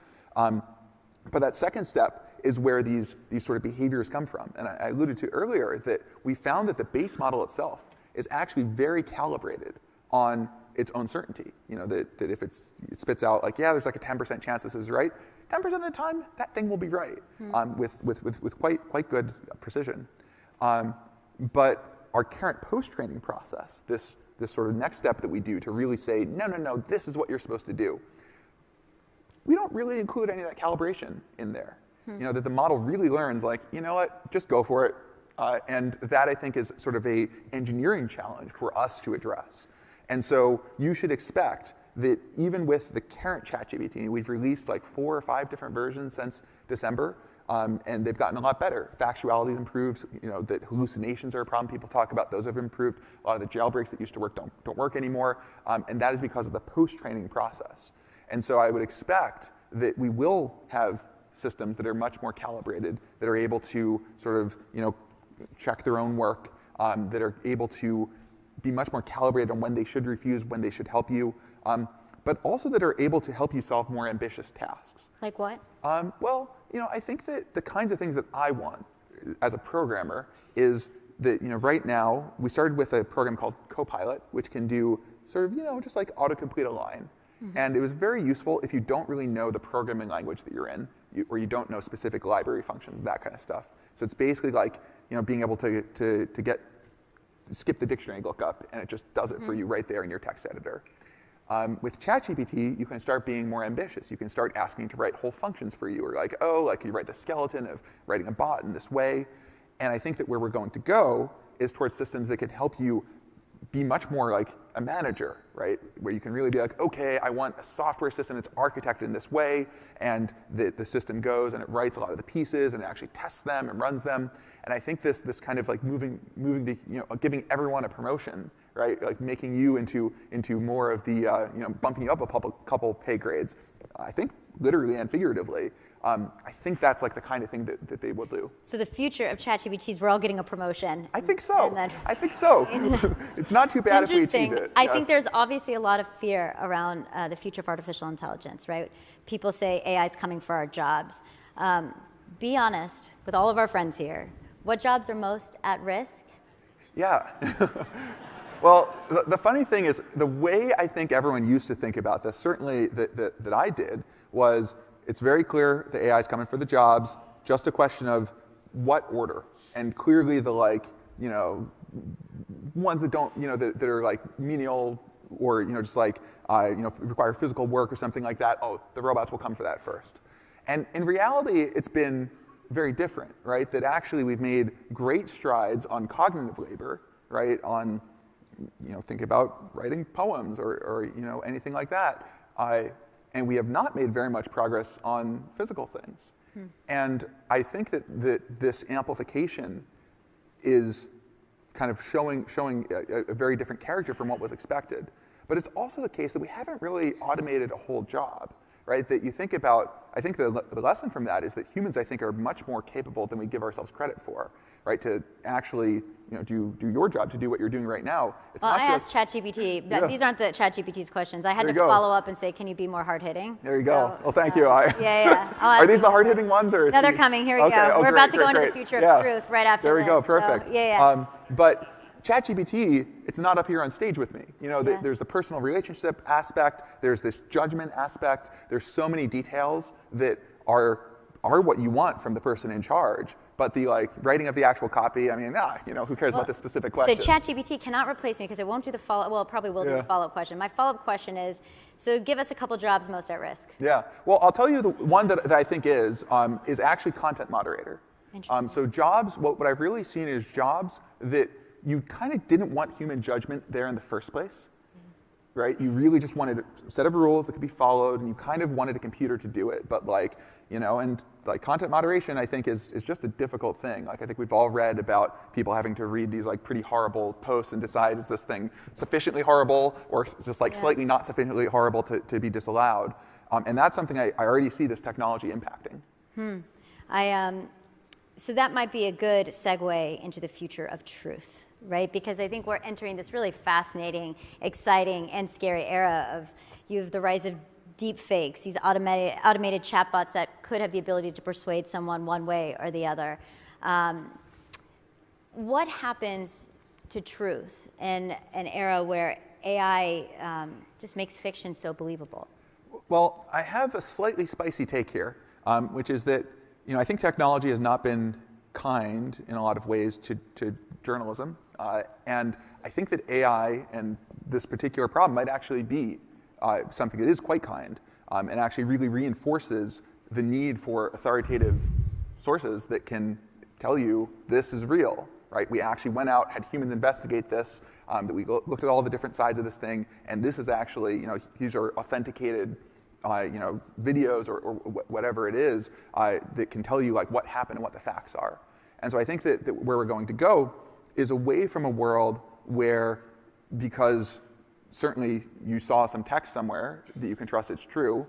[SPEAKER 3] But that second step is where these sort of behaviors come from. And I alluded to earlier that we found that the base model itself is actually very calibrated on its own certainty. That if it spits out like, yeah, there's like a 10% chance this is right, 10% of the time, that thing will be right with quite good precision. But our current post-training process, this sort of next step that we do to really say, no, this is what you're supposed to do, we don't really include any of that calibration in there. That the model really learns like, you know what, just go for it. And that I think is sort of a engineering challenge for us to address. And so you should expect that even with the current Chat-GPT, we've released like 4 or 5 different versions since December, and they've gotten a lot better. Factuality's improved, that hallucinations are a problem people talk about, those have improved. A lot of the jailbreaks that used to work don't work anymore, and that is because of the post-training process. And so I would expect that we will have systems that are much more calibrated, that are able to sort of, check their own work, that are able to be much more calibrated on when they should refuse, when they should help you, but also that are able to help you solve more ambitious tasks.
[SPEAKER 2] Like what?
[SPEAKER 3] Well, I think that the kinds of things that I want as a programmer is that, right now, we started with a program called Copilot, which can do sort of, just like autocomplete a line. And it was very useful if you don't really know the programming language that you're in, or you don't know specific library functions, that kind of stuff. So it's basically like, being able to skip the dictionary lookup, and it just does it for you right there in your text editor. With Chat-GPT, you can start being more ambitious. You can start asking to write whole functions for you, or like, you write the skeleton of writing a bot in this way. And I think that where we're going to go is towards systems that could help you be much more like a manager, right? Where you can really be like, okay, I want a software system that's architected in this way, and the system goes and it writes a lot of the pieces and it actually tests them and runs them. And I think this kind of like moving the, giving everyone a promotion, right? Like making you into more of the, bumping you up a couple pay grades. I think literally and figuratively. I think that's like the kind of thing that they will do.
[SPEAKER 2] So the future of ChatGPT is we're all getting a promotion.
[SPEAKER 3] I think so. I think so. It's not too bad if we achieve it.
[SPEAKER 2] I think there's obviously a lot of fear around the future of artificial intelligence, right? People say AI is coming for our jobs. Be honest with all of our friends here. What jobs are most at risk?
[SPEAKER 3] Yeah. Well, the funny thing is, the way I think everyone used to think about this, certainly that I did, was it's very clear the AI is coming for the jobs, just a question of what order. And clearly the ones that don't, that are like menial or, just like, require physical work or something like that, the robots will come for that first. And in reality, it's been very different, right? That actually we've made great strides on cognitive labor, right? On, think about writing poems or anything like that. And we have not made very much progress on physical things. And I think that this amplification is kind of showing a very different character from what was expected. But it's also the case that we haven't really automated a whole job, right? That you think about, I think the lesson from that is that humans, I think, are much more capable than we give ourselves credit for, right? To actually, do your job, to do what you're doing right now. It's
[SPEAKER 2] well,
[SPEAKER 3] not
[SPEAKER 2] I
[SPEAKER 3] just,
[SPEAKER 2] asked ChatGPT.
[SPEAKER 3] Yeah.
[SPEAKER 2] These aren't the ChatGPT's questions. I had to
[SPEAKER 3] There you go.
[SPEAKER 2] follow up and say, can you be more hard-hitting?
[SPEAKER 3] There you go.
[SPEAKER 2] So,
[SPEAKER 3] Well, thank you.
[SPEAKER 2] Yeah.
[SPEAKER 3] Are these the hard-hitting ones? Or
[SPEAKER 2] No, they're coming. Here we
[SPEAKER 3] Okay.
[SPEAKER 2] go.
[SPEAKER 3] Oh,
[SPEAKER 2] We're
[SPEAKER 3] great,
[SPEAKER 2] about to go
[SPEAKER 3] great,
[SPEAKER 2] into the
[SPEAKER 3] great.
[SPEAKER 2] future
[SPEAKER 3] Yeah.
[SPEAKER 2] of truth right after
[SPEAKER 3] There we
[SPEAKER 2] this.
[SPEAKER 3] go. Perfect.
[SPEAKER 2] So, yeah.
[SPEAKER 3] But ChatGPT, it's not up here on stage with me. There's the personal relationship aspect. There's this judgment aspect. There's so many details that are what you want from the person in charge. But the writing of the actual copy, who cares about the specific question?
[SPEAKER 2] So ChatGPT cannot replace me because it won't do the follow-up. Well, it probably will do the follow-up question. My follow-up question is, so give us a couple jobs most at risk.
[SPEAKER 3] Yeah. Well, I'll tell you the one that I think is actually content moderator. So jobs, what I've really seen is jobs that you kind of didn't want human judgment there in the first place, right? You really just wanted a set of rules that could be followed, and you kind of wanted a computer to do it. But content moderation, I think, is just a difficult thing. I think we've all read about people having to read these pretty horrible posts and decide, is this thing sufficiently horrible or just slightly not sufficiently horrible to be disallowed? And that's something I already see this technology impacting.
[SPEAKER 2] So that might be a good segue into the future of truth, right? Because I think we're entering this really fascinating, exciting, and scary era of you have the rise of deep fakes, these automated chatbots that could have the ability to persuade someone one way or the other. What happens to truth in an era where AI just makes fiction so believable?
[SPEAKER 3] Well, I have a slightly spicy take here, which is that I think technology has not been kind in a lot of ways to journalism. And I think that AI and this particular problem might actually be something that is quite kind and actually really reinforces the need for authoritative sources that can tell you this is real, right? We actually went out, had humans investigate this, that we looked at all the different sides of this thing, and this is actually, these are authenticated videos or whatever it is that can tell you what happened and what the facts are. And so I think that where we're going to go is away from a world where, because certainly you saw some text somewhere that you can trust it's true,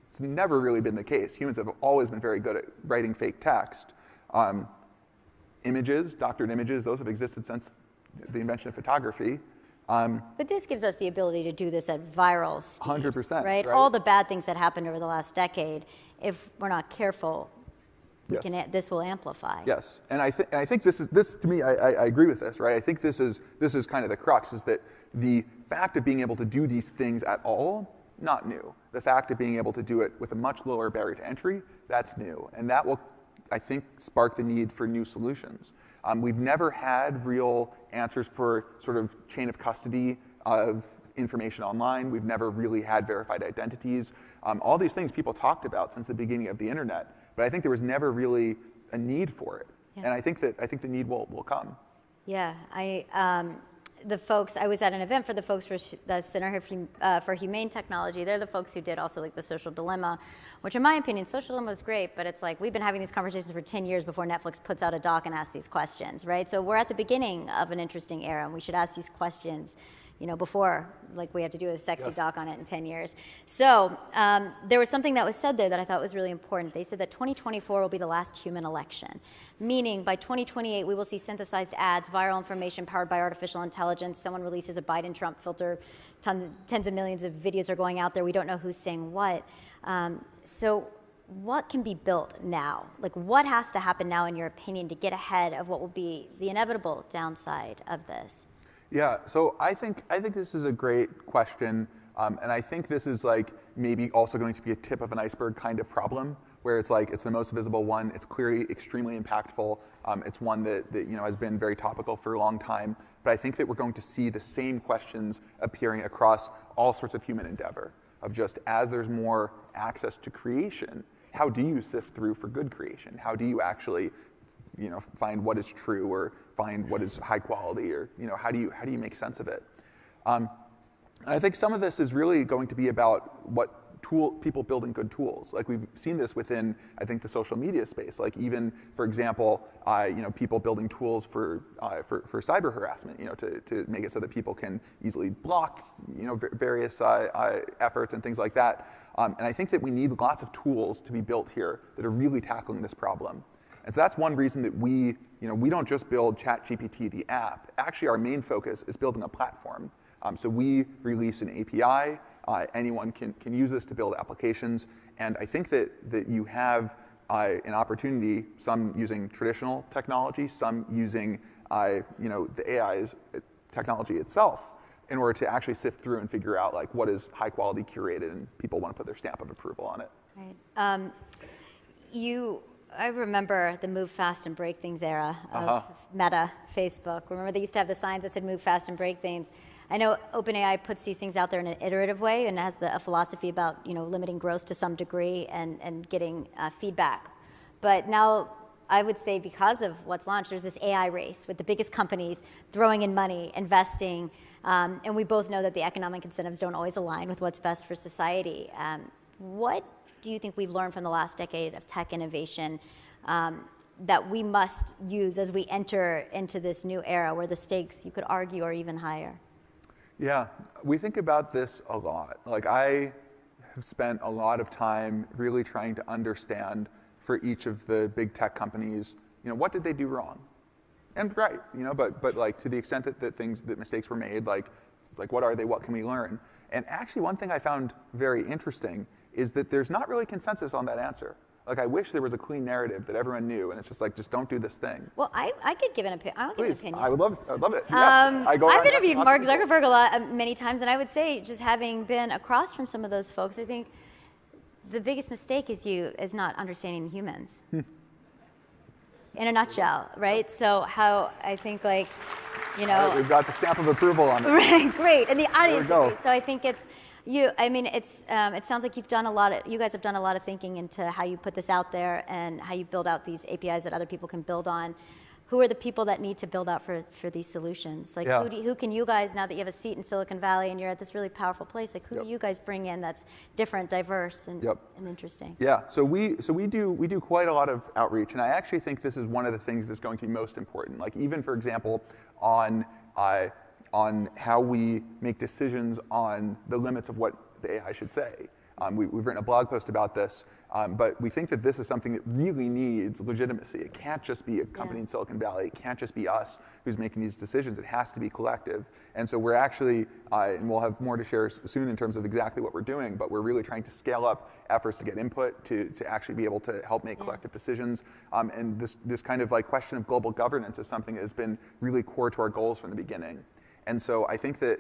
[SPEAKER 3] it's never really been the case. Humans have always been very good at writing fake text. Images, doctored images, those have existed since the invention of photography.
[SPEAKER 2] But this gives us the ability to do this at viral speed.
[SPEAKER 3] 100%.
[SPEAKER 2] Right? All the bad things that happened over the last decade, if we're not careful, this will amplify.
[SPEAKER 3] Yes, and I think this to me, I agree with this, right? I think this is kind of the crux, is that the fact of being able to do these things at all, not new. The fact of being able to do it with a much lower barrier to entry, that's new, and that will, I think, spark the need for new solutions. We've never had real answers for sort of chain of custody of information online. We've never really had verified identities. All these things people talked about since the beginning of the internet, but I think there was never really a need for it. Yeah. And I think the need will come. Yeah,
[SPEAKER 2] the folks, I was at an event for the folks for the Center for Humane Technology. They're the folks who did also the Social Dilemma, which in my opinion, Social Dilemma is great, but it's we've been having these conversations for 10 years before Netflix puts out a doc and asks these questions, right? So we're at the beginning of an interesting era, and we should ask these questions before we have to do a sexy doc on it in 10 years. So there was something that was said there that I thought was really important. They said that 2024 will be the last human election, meaning by 2028 we will see synthesized ads, viral information powered by artificial intelligence. Someone releases a Biden-Trump filter, tens of millions of videos are going out there. We don't know who's saying what. So what can be built now? What has to happen now, in your opinion, to get ahead of what will be the inevitable downside of this?
[SPEAKER 3] Yeah, so I think this is a great question, and I think this is maybe also going to be a tip of an iceberg kind of problem, where it's it's the most visible one. It's clearly extremely impactful. It's one that has been very topical for a long time. But I think that we're going to see the same questions appearing across all sorts of human endeavor, of just as there's more access to creation, how do you sift through for good creation? How do you actually find what is true or find what is high quality, or how do you make sense of it? And I think some of this is really going to be about what people building good tools. Like we've seen this within, I think, the social media space. Like even, for example, people building tools for cyber harassment, to make it so that people can easily block, various efforts and things like that. And I think that we need lots of tools to be built here that are really tackling this problem. And so that's one reason that we don't just build Chat-GPT, the app. Actually, our main focus is building a platform. So we release an API. Anyone can use this to build applications. And I think that you have an opportunity, some using traditional technology, some using the AI's technology itself, in order to actually sift through and figure out like what is high quality curated and people want to put their stamp of approval on it.
[SPEAKER 2] Right. I remember the move fast and break things era of Meta, Facebook. Remember they used to have the signs that said move fast and break things. I know OpenAI puts these things out there in an iterative way and has a philosophy about limiting growth to some degree and getting feedback. But now I would say because of what's launched, there's this AI race with the biggest companies throwing in money, investing, and we both know that the economic incentives don't always align with what's best for society. What do you think we've learned from the last decade of tech innovation that we must use as we enter into this new era where the stakes, you could argue, are even higher?
[SPEAKER 3] Yeah, we think about this a lot. Like I have spent a lot of time really trying to understand for each of the big tech companies, what did they do wrong? And right, but like to the extent that mistakes were made, like what are they? What can we learn? And actually, one thing I found very interesting is that there's not really consensus on that answer. Like I wish there was a clean narrative that everyone knew, and it's just like, just don't do this thing.
[SPEAKER 2] Well, I could give an opinion. I'll give an opinion.
[SPEAKER 3] I would love it. I'd love it. Yeah.
[SPEAKER 2] I've interviewed Mark Zuckerberg many times, and I would say, just having been across from some of those folks, I think the biggest mistake is not understanding humans. In a nutshell, right? So how I think Right,
[SPEAKER 3] we've got the stamp of approval on it.
[SPEAKER 2] Right, great, and the audience. So I think it's. It sounds like you guys have done a lot of thinking into how you put this out there and how you build out these APIs that other people can build on. Who are the people that need to build out for these solutions? Like who can you guys, now that you have a seat in Silicon Valley and you're at this really powerful place, like who do you guys bring in that's different, diverse, and interesting? Yeah,
[SPEAKER 3] so we do quite a lot of outreach, and I actually think this is one of the things that's going to be most important. Like even, for example, on how we make decisions on the limits of what the AI should say. We've written a blog post about this, but we think that this is something that really needs legitimacy. It can't just be a company in Silicon Valley. It can't just be us who's making these decisions. It has to be collective. And so we're actually, and we'll have more to share soon in terms of exactly what we're doing, but we're really trying to scale up efforts to get input, to actually be able to help make collective decisions. And this kind of like question of global governance is something that has been really core to our goals from the beginning. And so I think that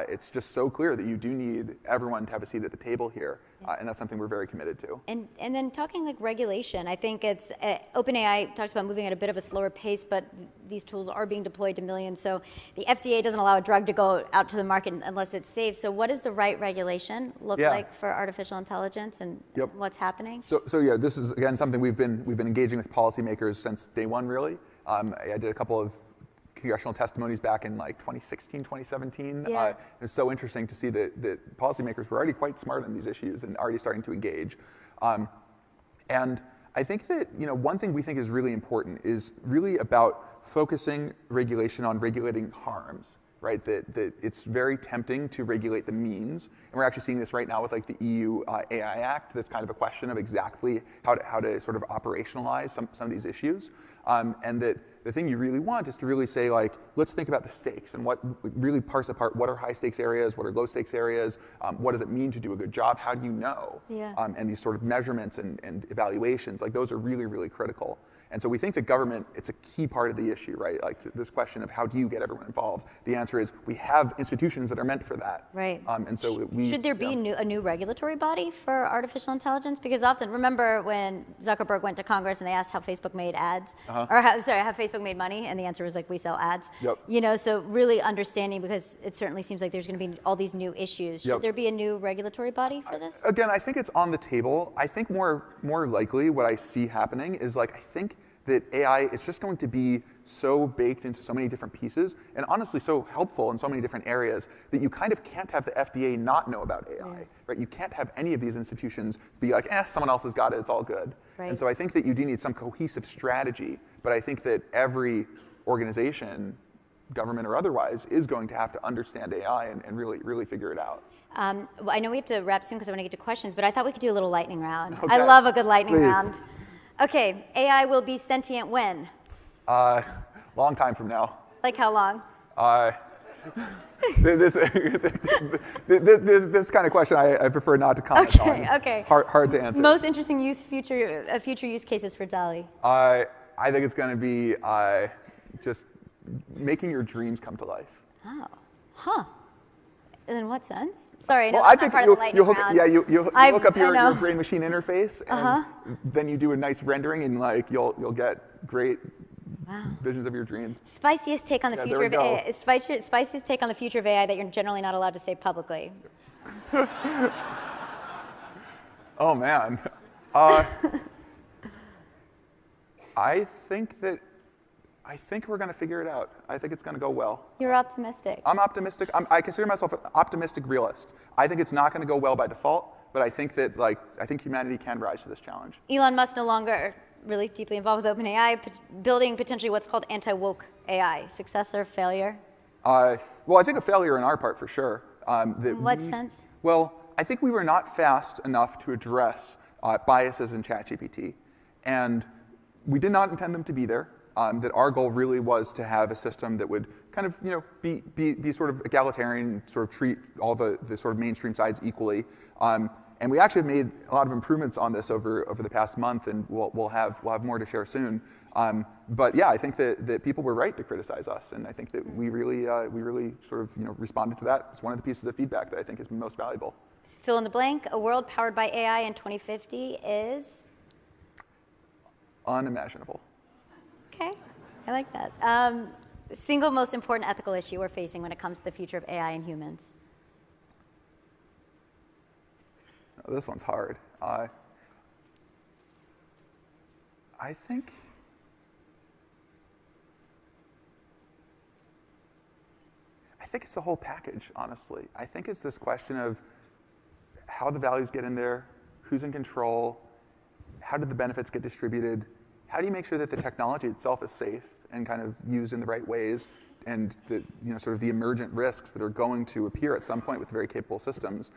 [SPEAKER 3] it's just so clear that you do need everyone to have a seat at the table here, and that's something we're very committed to.
[SPEAKER 2] And then talking like regulation, I think it's OpenAI talks about moving at a bit of a slower pace, but these tools are being deployed to millions. So the FDA doesn't allow a drug to go out to the market unless it's safe. So what does the right regulation look like for artificial intelligence, and what's happening?
[SPEAKER 3] So yeah, this is again something we've been engaging with policymakers since day one. Really, I did a couple of congressional testimonies back in like 2016, 2017. It's so interesting to see that policymakers were already quite smart on these issues and already starting to engage. And I think that one thing we think is really important is really about focusing regulation on regulating harms. Right, that it's very tempting to regulate the means, and we're actually seeing this right now with like the EU AI Act. That's kind of a question of exactly how to sort of operationalize some of these issues, and that the thing you really want is to really say like, let's think about the stakes and what really parse apart what are high stakes areas, what are low stakes areas, what does it mean to do a good job, how do you know, and these sort of measurements and evaluations, like those are really, really critical. And so we think the government, it's a key part of the issue, right? Like this question of how do you get everyone involved? The answer is we have institutions that are meant for that.
[SPEAKER 2] Right.
[SPEAKER 3] And so
[SPEAKER 2] should there be a new regulatory body for artificial intelligence? Because often, remember when Zuckerberg went to Congress and they asked how Facebook made ads, or how Facebook Facebook made money? And the answer was like, we sell ads.
[SPEAKER 3] Yep.
[SPEAKER 2] You know, so really understanding, because it certainly seems like there's going to be all these new issues. Should there be a new regulatory body for this?
[SPEAKER 3] Again, I think it's on the table. I think more likely what I see happening is like, I think that AI is just going to be so baked into so many different pieces, and honestly so helpful in so many different areas, that you kind of can't have the FDA not know about AI, right? You can't have any of these institutions be like, someone else has got it, it's all good. Right. And so I think that you do need some cohesive strategy, but I think that every organization, government or otherwise, is going to have to understand AI and really figure it out.
[SPEAKER 2] Well, I know we have to wrap soon because I want to get to questions, but I thought we could do a little lightning round. Okay. I love a good lightning round. Okay, AI will be sentient when?
[SPEAKER 3] Long time from now.
[SPEAKER 2] Like how long?
[SPEAKER 3] This kind of question I prefer not to comment on.
[SPEAKER 2] Okay.
[SPEAKER 3] Hard to answer.
[SPEAKER 2] Most interesting future use cases for Dall-E?
[SPEAKER 3] I think it's going to be just making your dreams come to life.
[SPEAKER 2] Oh, huh. In what sense? Sorry,
[SPEAKER 3] well, I think you hook up your brain-machine interface, and then you do a nice rendering, and like you'll get great visions of your dreams.
[SPEAKER 2] Spiciest take on the future of AI. Spiciest take on the future of AI that you're generally not allowed to say publicly.
[SPEAKER 3] Oh man, I think we're going to figure it out. I think it's going to go well.
[SPEAKER 2] You're optimistic.
[SPEAKER 3] I'm optimistic. I consider myself an optimistic realist. I think it's not going to go well by default, but I think that I think humanity can rise to this challenge.
[SPEAKER 2] Elon Musk no longer really deeply involved with OpenAI, building potentially what's called anti-woke AI. Success or failure?
[SPEAKER 3] Well, I think a failure on our part for sure.
[SPEAKER 2] In what sense?
[SPEAKER 3] Well, I think we were not fast enough to address biases in Chat-GPT, and we did not intend them to be there. That our goal really was to have a system that would kind of, be sort of egalitarian, sort of treat all the sort of mainstream sides equally. And we actually have made a lot of improvements on this over the past month, and we'll have more to share soon. But yeah, I think that people were right to criticize us, and I think that we really sort of responded to that. It's one of the pieces of feedback that I think has been most valuable.
[SPEAKER 2] Fill in the blank. A world powered by AI in 2050 is
[SPEAKER 3] unimaginable.
[SPEAKER 2] Okay, I like that. Single most important ethical issue we're facing when it comes to the future of AI and humans?
[SPEAKER 3] Oh, this one's hard. I think it's the whole package, honestly. I think it's this question of how the values get in there, who's in control, how do the benefits get distributed, how do you make sure that the technology itself is safe and kind of used in the right ways, and that sort of the emergent risks that are going to appear at some point with very capable systems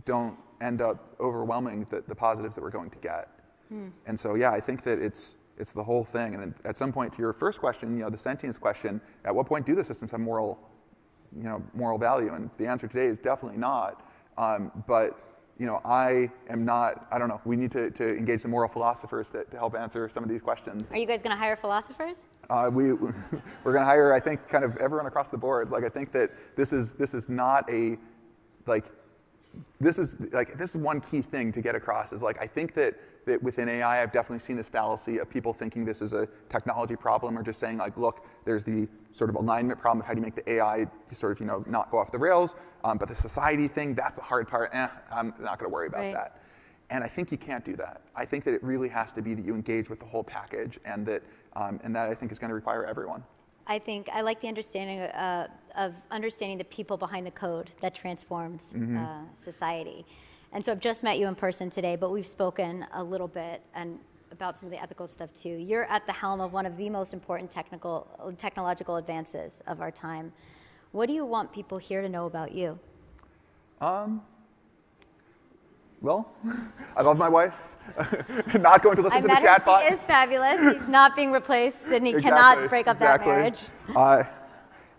[SPEAKER 3] don't end up overwhelming the positives that we're going to get. And so yeah, I think that it's the whole thing. And at some point, to your first question, the sentience question, at what point do the systems have moral value? And the answer today is definitely not. But I am not, I don't know, we need to engage some moral philosophers to help answer some of these questions.
[SPEAKER 2] Are you guys going to hire philosophers?
[SPEAKER 3] We're going to hire, I think, kind of everyone across the board. Like, I think that this is not a, this is one key thing to get across is I think that within AI, I've definitely seen this fallacy of people thinking this is a technology problem, or just saying look, there's the sort of alignment problem of how do you make the AI sort of not go off the rails, but the society thing, that's the hard part. I'm not going to worry about that. And I think you can't do that. I think that it really has to be that you engage with the whole package, and that I think is going to require everyone.
[SPEAKER 2] I like the understanding of understanding the people behind the code that transforms society. And so I've just met you in person today, but we've spoken a little bit and about some of the ethical stuff too. You're at the helm of one of the most important technological advances of our time. What do you want people here to know about you?
[SPEAKER 3] Well, I love my wife. Not going to listen to the chatbot.
[SPEAKER 2] She is fabulous. She's not being replaced. Sydney cannot break up that marriage.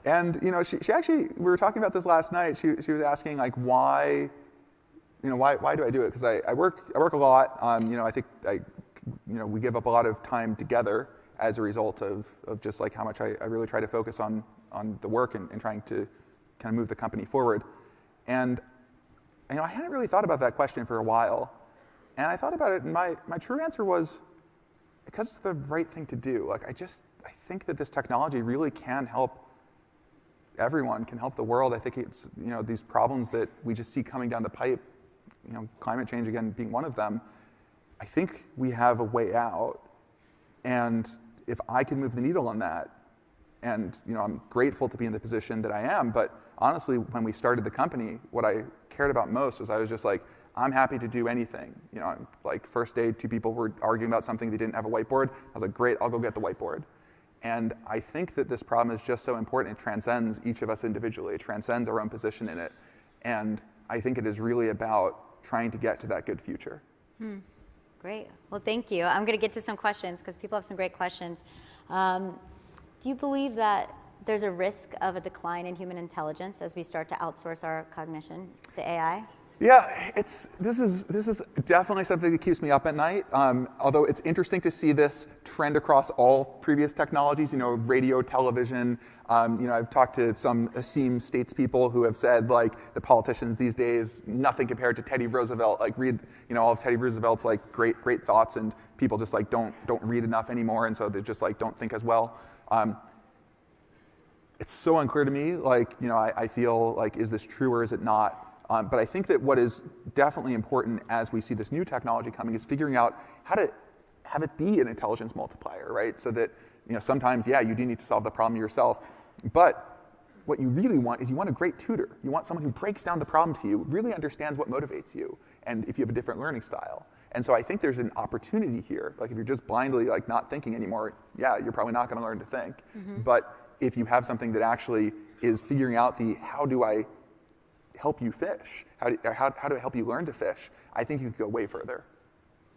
[SPEAKER 3] And she actually, we were talking about this last night. She was asking why do I do it? Because I work a lot. I think we give up a lot of time together as a result of just how much I really try to focus on the work and trying to kind of move the company forward. And I hadn't really thought about that question for a while. And I thought about it, and my true answer was because it's the right thing to do. I think that this technology really can help everyone, can help the world. I think it's, these problems that we just see coming down the pipe, climate change again being one of them, I think we have a way out. And if I can move the needle on that, and I'm grateful to be in the position that I am, but honestly, when we started the company, what I cared about most was I was just like, I'm happy to do anything. Like first day, 2 people were arguing about something, they didn't have a whiteboard. I was like, great, I'll go get the whiteboard. And I think that this problem is just so important. It transcends each of us individually. It transcends our own position in it. And I think it is really about trying to get to that good future.
[SPEAKER 2] Great. Well, thank you. I'm going to get to some questions because people have some great questions. Do you believe that there's a risk of a decline in human intelligence as we start to outsource our cognition to AI?
[SPEAKER 3] Yeah, this is definitely something that keeps me up at night. Although it's interesting to see this trend across all previous technologies. Radio, television. I've talked to some esteemed statespeople who have said like the politicians these days, nothing compared to Teddy Roosevelt. Like read all of Teddy Roosevelt's like great thoughts, and people just like don't read enough anymore, and so they just like don't think as well. It's so unclear to me. Like I feel like, is this true or is it not? But I think that what is definitely important as we see this new technology coming is figuring out how to have it be an intelligence multiplier, right? So that sometimes, yeah, you do need to solve the problem yourself, but what you really want is you want a great tutor. You want someone who breaks down the problem to you, really understands what motivates you, and if you have a different learning style. And so I think there's an opportunity here. Like if you're just blindly like not thinking anymore, yeah, you're probably not going to learn to think. But if you have something that actually is figuring out how do I help you fish? How do I help you learn to fish? I think you could go way further.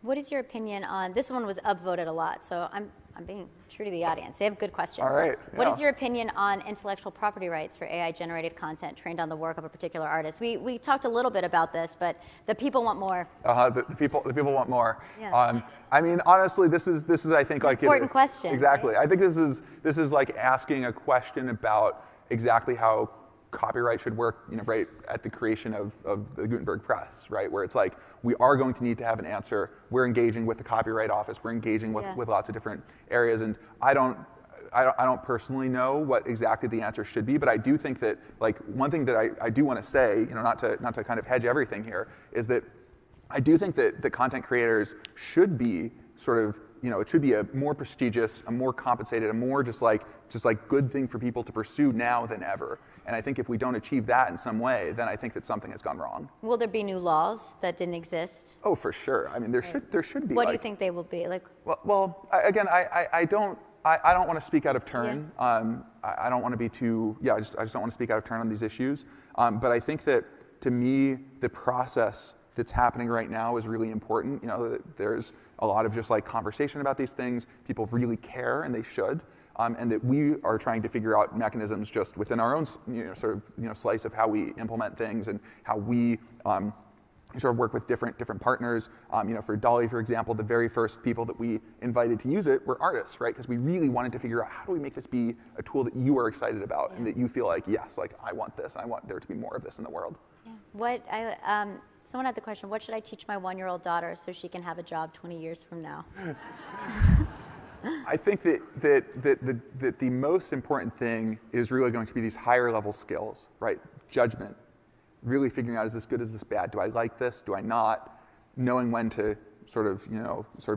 [SPEAKER 2] What is your opinion on, this one was upvoted a lot, so I'm being true to the audience. They have good questions.
[SPEAKER 3] All right.
[SPEAKER 2] What is your opinion on intellectual property rights for AI-generated content trained on the work of a particular artist? We talked a little bit about this, but the people want more.
[SPEAKER 3] The people want more.
[SPEAKER 2] Yeah.
[SPEAKER 3] I mean, honestly, this is I think like
[SPEAKER 2] important question.
[SPEAKER 3] Exactly.
[SPEAKER 2] Right?
[SPEAKER 3] I think this is like asking a question about exactly how copyright should work, right at the creation of the Gutenberg press, right? Where it's like, we are going to need to have an answer. We're engaging with the Copyright Office. We're engaging with lots of different areas. And I don't personally know what exactly the answer should be, but I do think that, like, one thing that I do want to say, not to kind of hedge everything here, is that I do think that the content creators should be sort of, it should be a more prestigious, a more compensated, a more just like good thing for people to pursue now than ever. And I think if we don't achieve that in some way, then I think that something has gone wrong.
[SPEAKER 2] Will there be new laws that didn't exist?
[SPEAKER 3] Oh, for sure. I mean, there should be.
[SPEAKER 2] What do you think they will be? Like,
[SPEAKER 3] well, again, I don't want to speak out of turn. Yeah. I don't want to be too. Yeah, I just don't want to speak out of turn on these issues. But I think that to me, the process that's happening right now is really important. There's a lot of just like conversation about these things. People really care, and they should. And that we are trying to figure out mechanisms just within our own slice of how we implement things and how we sort of work with different partners. For Dall-E, for example, the very first people that we invited to use it were artists, right? Because we really wanted to figure out, how do we make this be a tool that you are excited about and that you feel like, yes, like I want this, I want there to be more of this in the world.
[SPEAKER 2] Yeah. Someone had the question, what should I teach my 1-year-old daughter so she can have a job 20 years from now?
[SPEAKER 3] I think that the most important thing is really going to be these higher level skills, right? Judgment, really figuring out, is this good, is this bad? Do I like this? Do I not? Knowing when to sort of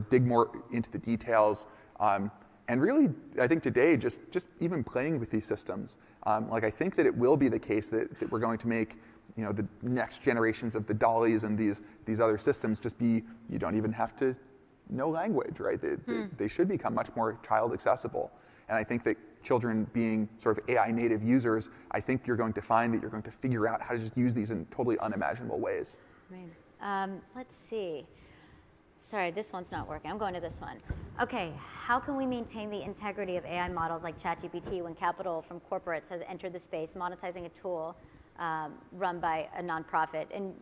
[SPEAKER 3] dig more into the details. And really, I think today, just even playing with these systems, I think that it will be the case that we're going to make the next generations of the Dall-Es and these other systems just be, you don't even have to know language, right? They should become much more child accessible. And I think that children being sort of AI native users, I think you're going to find that you're going to figure out how to just use these in totally unimaginable ways.
[SPEAKER 2] Right. Let's see. Sorry, this one's not working. I'm going to this one. Okay, how can we maintain the integrity of AI models like Chat-GPT when capital from corporates has entered the space, monetizing a tool run by a nonprofit? And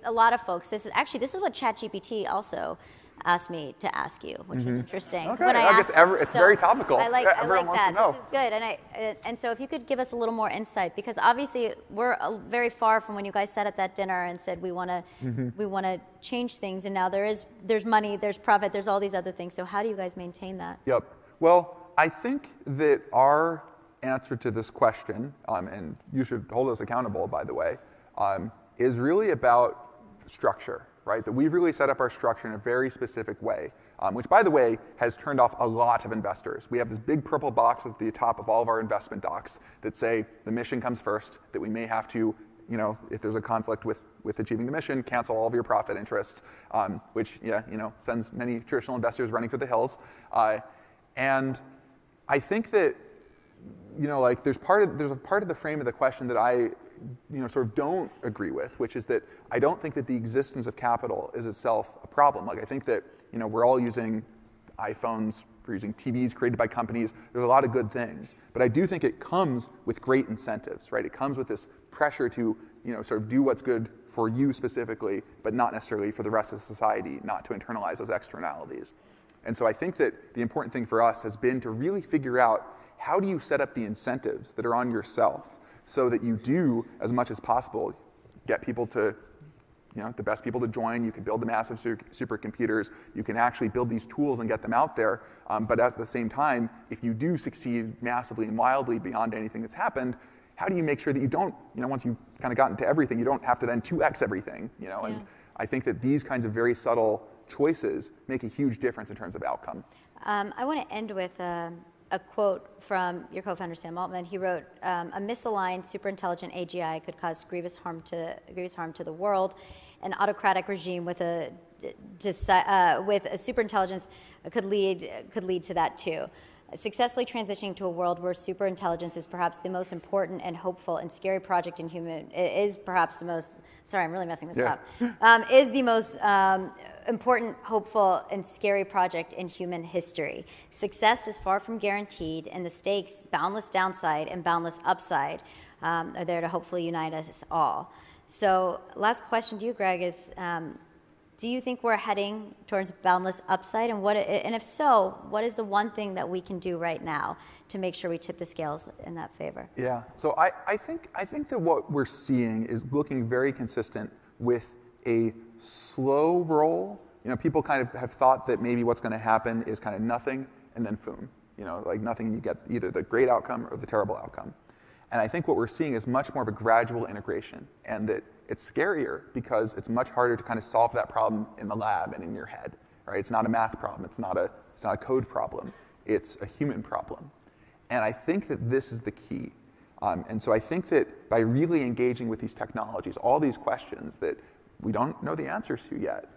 [SPEAKER 2] a lot of folks, this is what Chat-GPT also asked me to ask you, which was interesting.
[SPEAKER 3] Okay, it's very topical.
[SPEAKER 2] I like that.
[SPEAKER 3] Know.
[SPEAKER 2] This is good. And so if you could give us a little more insight, because obviously we're very far from when you guys sat at that dinner and said we want to change things, and now there's money, there's profit, there's all these other things. So how do you guys maintain that?
[SPEAKER 3] Yep. Well, I think that our answer to this question, and you should hold us accountable, by the way, is really about structure, right? That we've really set up our structure in a very specific way, which, by the way, has turned off a lot of investors. We have this big purple box at the top of all of our investment docs that say the mission comes first, that we may have to, if there's a conflict with achieving the mission, cancel all of your profit interests, which, sends many traditional investors running for the hills. And I think that, there's a part of the frame of the question that I, sort of don't agree with, which is that I don't think that the existence of capital is itself a problem. Like, I think that, we're all using iPhones, we're using TVs created by companies. There's a lot of good things, but I do think it comes with great incentives, right? It comes with this pressure to, sort of do what's good for you specifically, but not necessarily for the rest of society, not to internalize those externalities. And so I think that the important thing for us has been to really figure out, how do you set up the incentives that are on yourself so that you do, as much as possible, get people to, the best people to join. You can build the massive supercomputers. You can actually build these tools and get them out there. But at the same time, if you do succeed massively and wildly beyond anything that's happened, how do you make sure that you don't, once you've kind of gotten to everything, you don't have to then 2x everything, And I think that these kinds of very subtle choices make a huge difference in terms of outcome.
[SPEAKER 2] I want to end with a quote from your co-founder, Sam Altman. He wrote, a misaligned, superintelligent AGI could cause grievous harm to the world. An autocratic regime with a superintelligence could lead to that too. Successfully transitioning to a world where superintelligence is perhaps the most important and hopeful and scary project in human, is perhaps the most, sorry, I'm really messing this up, is the most important, hopeful, and scary project in human history. Success is far from guaranteed, and the stakes, boundless downside and boundless upside, are there to hopefully unite us all. So last question to you, Greg, is do you think we're heading towards boundless upside? And if so, what is the one thing that we can do right now to make sure we tip the scales in that favor?
[SPEAKER 3] Yeah, so I think that what we're seeing is looking very consistent with a slow roll. People kind of have thought that maybe what's going to happen is kind of nothing and then boom. Like nothing, you get either the great outcome or the terrible outcome. And I think what we're seeing is much more of a gradual integration, and that it's scarier because it's much harder to kind of solve that problem in the lab and in your head, right? It's not a math problem. It's not a code problem. It's a human problem. And I think that this is the key. And so I think that by really engaging with these technologies, all these questions that we don't know the answers to yet,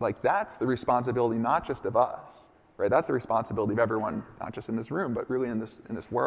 [SPEAKER 3] like that's the responsibility not just of us, right? That's the responsibility of everyone, not just in this room, but really in this world.